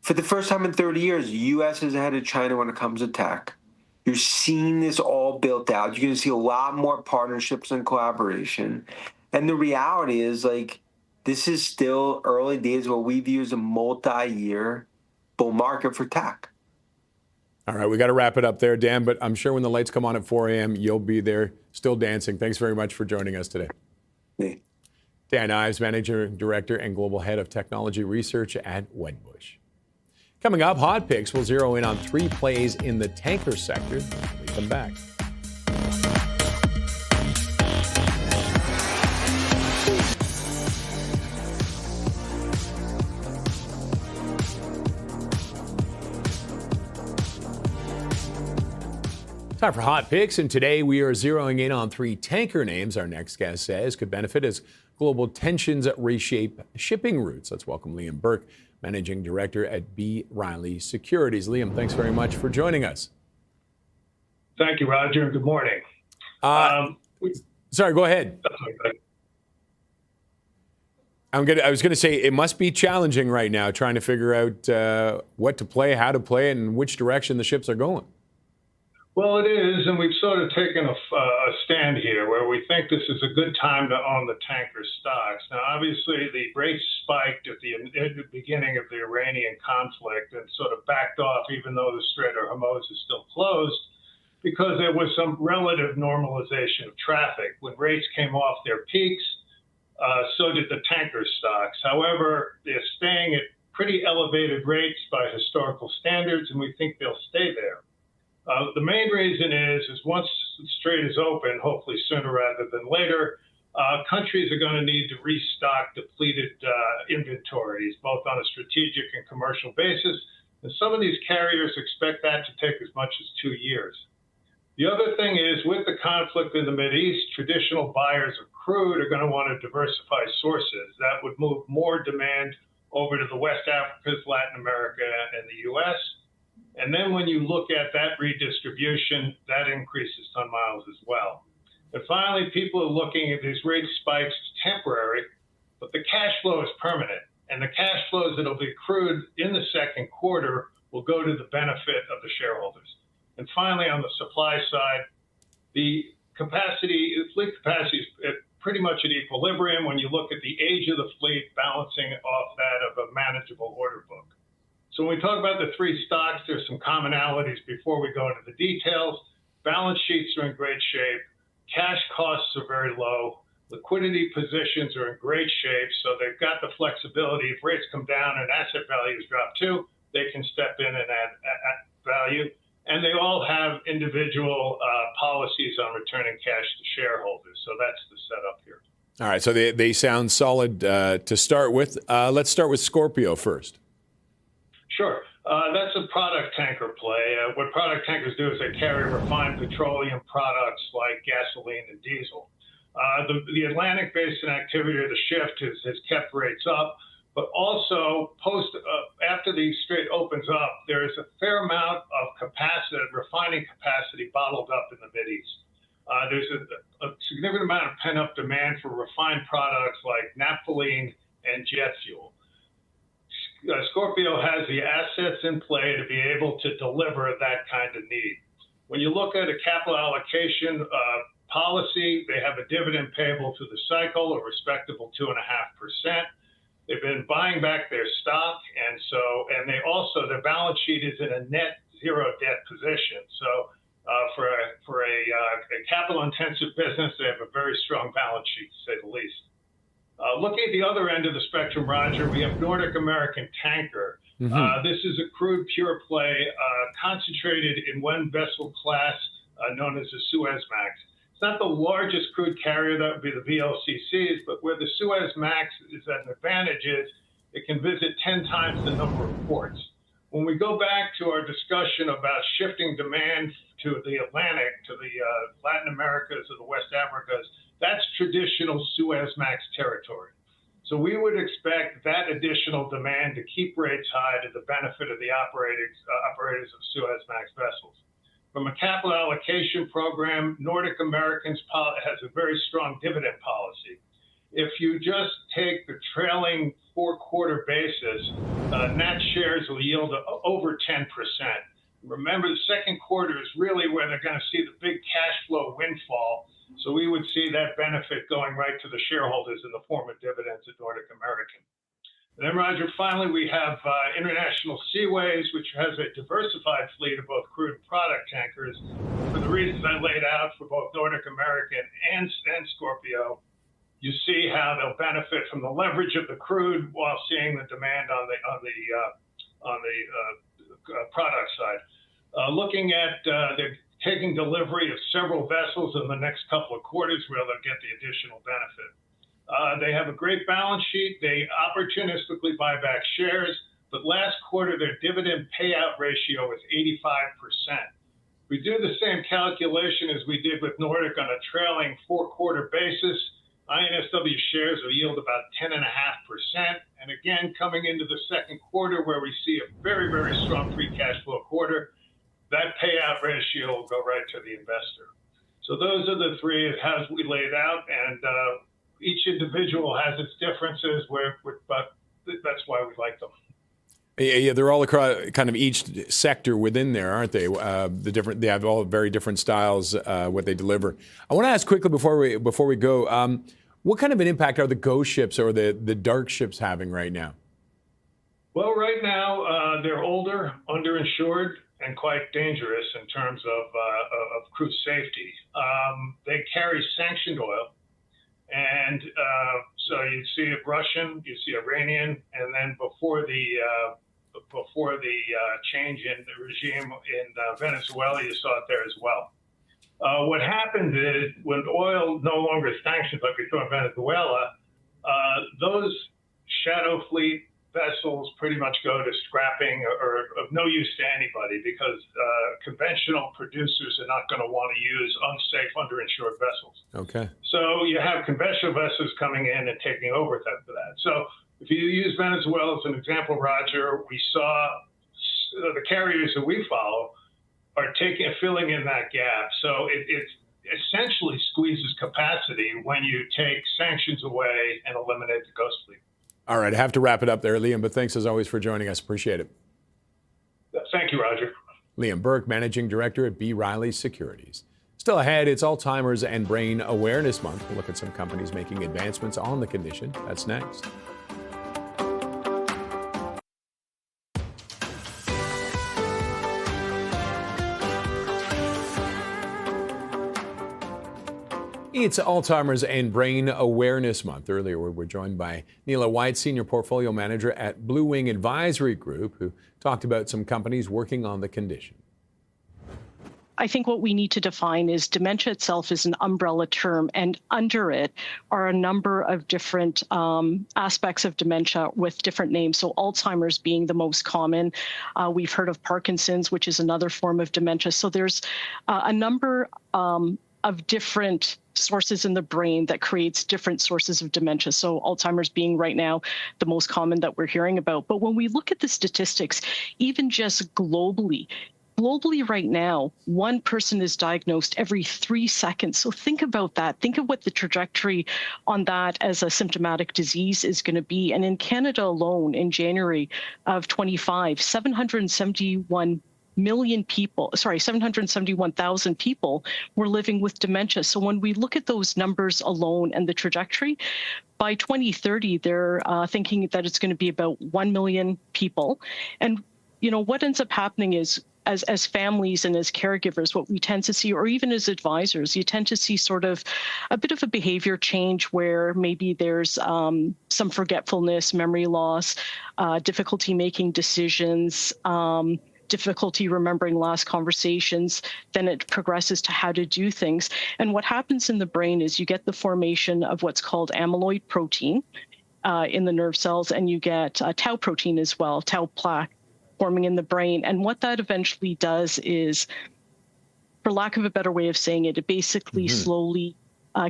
for the first time in 30 years, the U.S. is ahead of China when it comes to tech. You're seeing this all built out. You're going to see a lot more partnerships and collaboration. And the reality is, like, this is still early days of what we view as a multi-year bull market for tech. All right, we got to wrap it up there, Dan, but I'm sure when the lights come on at 4 a.m., you'll be there still dancing. Thanks very much for joining us today. Me. Dan Ives, Manager, Director, and Global Head of Technology Research at Wedbush. Coming up, Hot Picks will zero in on 3 plays in the tanker sector. When we come back. Time for Hot Picks, and today we are zeroing in on 3 tanker names our next guest says could benefit as global tensions reshape shipping routes. Let's welcome Liam Burke, Managing Director at B. Riley Securities. Liam, thanks very much for joining us. Thank you, Roger, and good morning. Sorry, go ahead. I was going to say it must be challenging right now trying to figure out what to play, how to play it, and which direction the ships are going. Well, it is, and we've sort of taken a stand here where we think this is a good time to own the tanker stocks. Now, obviously, the rates spiked at the beginning of the Iranian conflict and sort of backed off, even though the Strait of Hormuz is still closed, because there was some relative normalization of traffic. When rates came off their peaks, so did the tanker stocks. However, they're staying at pretty elevated rates by historical standards, and we think they'll stay there. The main reason is once the strait is open, hopefully sooner rather than later, countries are going to need to restock depleted inventories, both on a strategic and commercial basis. And some of these carriers expect that to take as much as 2 years. The other thing is, with the conflict in the Mideast, traditional buyers of crude are going to want to diversify sources. That would move more demand over to the West Africas, Latin America, and the U.S. And then when you look at that redistribution, that increases ton miles as well. And finally, people are looking at these rate spikes as temporary, but the cash flow is permanent. And the cash flows that will be accrued in the second quarter will go to the benefit of the shareholders. And finally, on the supply side, the fleet capacity is pretty much at equilibrium when you look at the age of the fleet balancing off that of a manageable order book. So when we talk about the three stocks, there's some commonalities before we go into the details. Balance sheets are in great shape. Cash costs are very low. Liquidity positions are in great shape. So they've got the flexibility. If rates come down and asset values drop too, they can step in and add value. And they all have individual policies on returning cash to shareholders. So that's the setup here. All right. So they sound solid to start with. Let's start with Scorpio first. Sure. That's a product tanker play. What product tankers do is they carry refined petroleum products like gasoline and diesel. The Atlantic Basin activity or the shift has kept rates up, but also after the strait opens up, there is a fair amount of capacity, refining capacity bottled up in the Mideast. There's a significant amount of pent-up demand for refined products like naphthalene and jet fuel. Scorpio has the assets in play to be able to deliver that kind of need. When you look at a capital allocation policy, they have a dividend payable to the cycle, a respectable 2.5%. They've been buying back their stock, and they also, their balance sheet is in a net zero debt position. So for a capital-intensive business, they have a very strong balance sheet, to say the least. Looking at the other end of the spectrum, Roger, we have Nordic American Tanker. This is a crude pure play concentrated in one vessel class known as the Suezmax. It's not the largest crude carrier, that would be the VLCCs, but where the Suezmax is at an advantage is it can visit 10 times the number of ports. When we go back to our discussion about shifting demand to the Atlantic, to the Latin Americas or the West Africas, that's traditional Suezmax territory. So we would expect that additional demand to keep rates high to the benefit of the operators of Suezmax vessels. From a capital allocation program, Nordic American's has a very strong dividend policy. If you just take the trailing four-quarter basis, Nat shares will yield over 10%. Remember, the second quarter is really where they're going to see the big cash flow windfall. So we would see that benefit going right to the shareholders in the form of dividends at Nordic American. And then, Roger, finally, we have International Seaways, which has a diversified fleet of both crude and product tankers. For the reasons I laid out for both Nordic American and Scorpio, you see how they'll benefit from the leverage of the crude while seeing the demand on the product side. Looking at they're taking delivery of several vessels in the next couple of quarters where they'll get the additional benefit. They have a great balance sheet. They opportunistically buy back shares, but last quarter their dividend payout ratio was 85%. We do the same calculation as we did with Nordic on a trailing four-quarter basis. INSW shares will yield about 10.5%. And again, coming into the second quarter where we see a very, very strong free cash flow quarter, that payout ratio will go right to the investor. So those are the three as we laid out, and each individual has its differences, but that's why we like them. Yeah, they're all across kind of each sector within there, aren't they? They have all very different styles what they deliver. I want to ask quickly before we go, what kind of an impact are the ghost ships or the dark ships having right now? Well, right now they're older, underinsured, and quite dangerous in terms of crew safety. They carry sanctioned oil, and so you see a Russian, you see Iranian, and then before the change in the regime in Venezuela, you saw it there as well. What happened is when oil no longer is sanctioned, like we saw in Venezuela, those shadow fleet vessels pretty much go to scrapping or of no use to anybody because conventional producers are not going to want to use unsafe, underinsured vessels. Okay. So you have conventional vessels coming in and taking over for that. So if you use Venezuela as an example, Roger, we saw the carriers that we follow are filling in that gap. So it essentially squeezes capacity when you take sanctions away and eliminate the ghost fleet. All right, I have to wrap it up there, Liam, but thanks as always for joining us. Appreciate it. Thank you, Roger. Liam Burke, Managing Director at B. Riley Securities. Still ahead, it's Alzheimer's and Brain Awareness Month. We'll look at some companies making advancements on the condition. That's next. It's Alzheimer's and Brain Awareness Month. Earlier, we were joined by Neela White, Senior Portfolio Manager at Blue Wing Advisory Group, who talked about some companies working on the condition. I think what we need to define is dementia itself is an umbrella term, and under it are a number of different aspects of dementia with different names. So Alzheimer's being the most common. We've heard of Parkinson's, which is another form of dementia. So there's a number of different sources in the brain that creates different sources of dementia. So Alzheimer's being right now the most common that we're hearing about. But when we look at the statistics, even just globally right now, one person is diagnosed every 3 seconds. So think about that. Think of what the trajectory on that as a symptomatic disease is going to be. And in Canada alone, in January of 25, 771,000 people were living with dementia. So when we look at those numbers alone and the trajectory, by 2030, they're thinking that it's going to be about 1 million people. And, you know, what ends up happening is as families and as caregivers, what we tend to see, or even as advisors, you tend to see sort of a bit of a behavior change where maybe there's some forgetfulness, memory loss, difficulty making decisions, difficulty remembering last conversations. Then it progresses to how to do things. And what happens in the brain is you get the formation of what's called amyloid protein in the nerve cells, and you get tau protein as well, tau plaque forming in the brain. And what that eventually does is, for lack of a better way of saying it, it basically slowly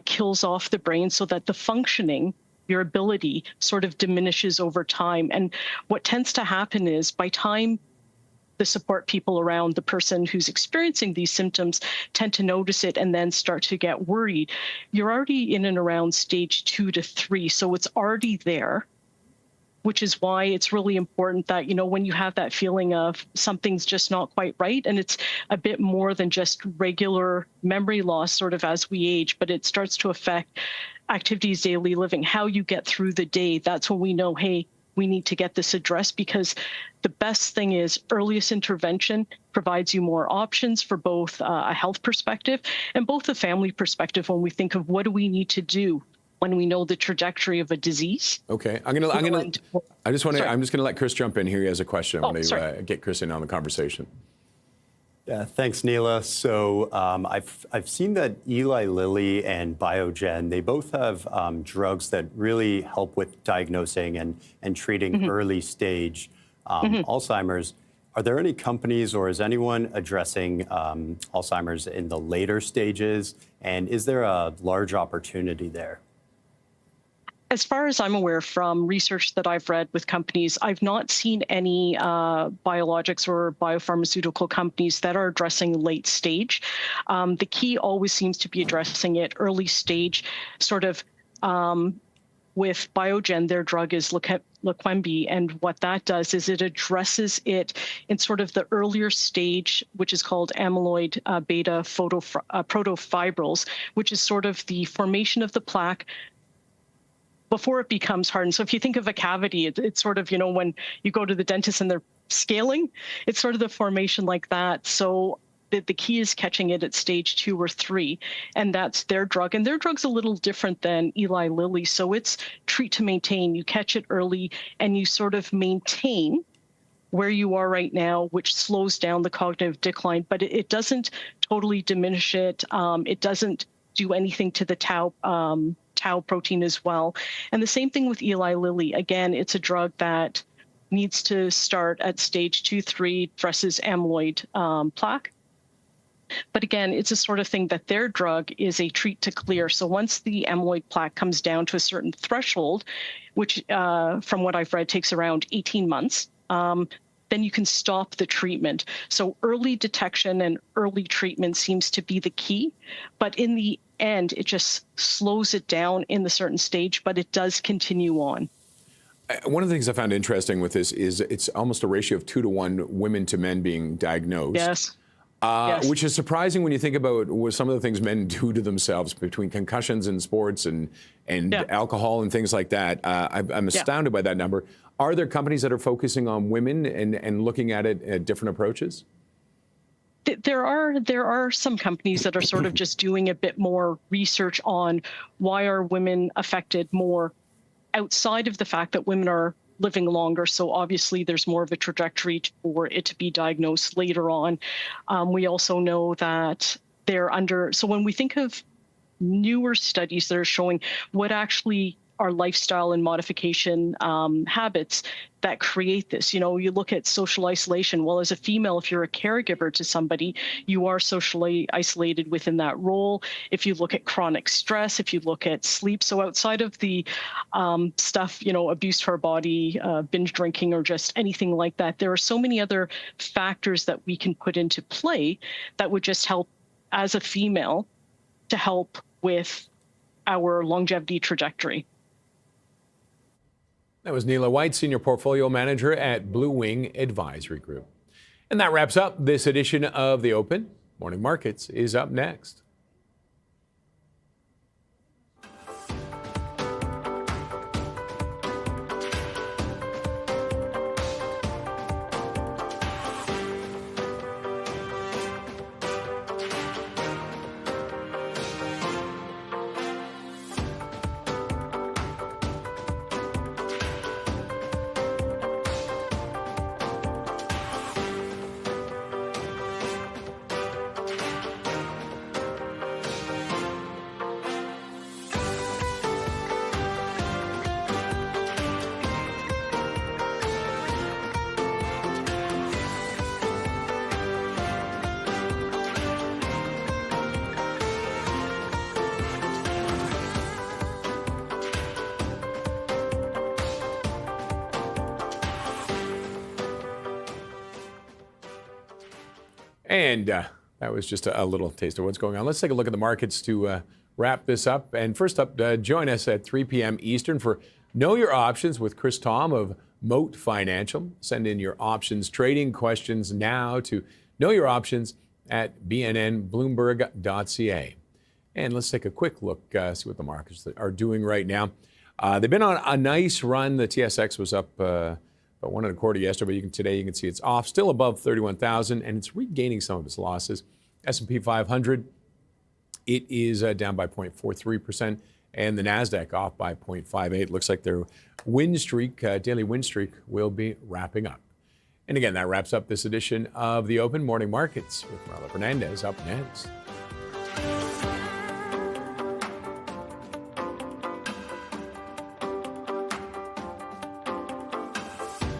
kills off the brain so that the functioning, your ability, sort of diminishes over time. And what tends to happen is by time the support people around the person who's experiencing these symptoms tend to notice it and then start to get worried, you're already in and around stage 2 to 3. So it's already there, which is why it's really important that, you know, when you have that feeling of something's just not quite right, and it's a bit more than just regular memory loss sort of as we age, but it starts to affect activities, daily living, how you get through the day. That's when we know, hey, we need to get this addressed, because the best thing is earliest intervention provides you more options for both a health perspective and both a family perspective when we think of what do we need to do when we know the trajectory of a disease. Okay, I'm just gonna let Chris jump in here. He has a question. I'm gonna get Chris in on the conversation. Yeah, thanks, Neela. So I've seen that Eli Lilly and Biogen, they both have drugs that really help with diagnosing and treating early stage Alzheimer's. Are there any companies, or is anyone addressing Alzheimer's in the later stages? And is there a large opportunity there? As far as I'm aware from research that I've read with companies, I've not seen any biologics or biopharmaceutical companies that are addressing late stage. The key always seems to be addressing it early stage, sort of with Biogen, their drug is Leqembi, and what that does is it addresses it in sort of the earlier stage, which is called amyloid beta protofibrils, which is sort of the formation of the plaque before it becomes hardened. So if you think of a cavity, it's sort of, when you go to the dentist and they're scaling, it's sort of the formation like that. So the key is catching it at stage 2 or 3, and that's their drug. And their drug's a little different than Eli Lilly. So it's treat to maintain. You catch it early and you sort of maintain where you are right now, which slows down the cognitive decline, but it doesn't totally diminish it. It doesn't do anything to the tau protein as well. And the same thing with Eli Lilly. Again, it's a drug that needs to start at stage 2, 3, addresses amyloid plaque. But again, it's a sort of thing that their drug is a treat to clear. So once the amyloid plaque comes down to a certain threshold, which from what I've read takes around 18 months, then you can stop the treatment. So early detection and early treatment seems to be the key. But in the end, it just slows it down in the certain stage, but it does continue on. One of the things I found interesting with this is it's almost a ratio of 2 to 1 women to men being diagnosed. Yes. Which is surprising when you think about what some of the things men do to themselves between concussions in sports and alcohol and things like that. I'm astounded by that number. Are there companies that are focusing on women and looking at it at different approaches? There are some companies that are sort of just doing a bit more research on why are women affected more outside of the fact that women are living longer. So obviously there's more of a trajectory for it to be diagnosed later on. We also know that so when we think of newer studies that are showing what actually are lifestyle and modification habits that create this. You look at social isolation. Well, as a female, if you're a caregiver to somebody, you are socially isolated within that role. If you look at chronic stress, if you look at sleep, so outside of the stuff, abuse to our body, binge drinking, or just anything like that, there are so many other factors that we can put into play that would just help as a female to help with our longevity trajectory. That was Neela White, Senior Portfolio Manager at Blue Wing Advisory Group. And that wraps up this edition of The Open. Morning Markets is up next. And that was just a little taste of what's going on. Let's take a look at the markets to wrap this up. And first up, join us at 3 p.m. Eastern for Know Your Options with Chris Tom of Moat Financial. Send in your options trading questions now to Know Your Options at bnnbloomberg.ca. And let's take a quick look, see what the markets are doing right now. They've been on a nice run. The TSX was up about 1.25 yesterday, but today you can see it's off, still above 31,000, and it's regaining some of its losses. S&P 500, it is down by 0.43%, and the NASDAQ off by 0.58. Looks like their win streak, daily win streak, will be wrapping up. And again, that wraps up this edition of the Open Morning Markets with Marla Fernandez up next.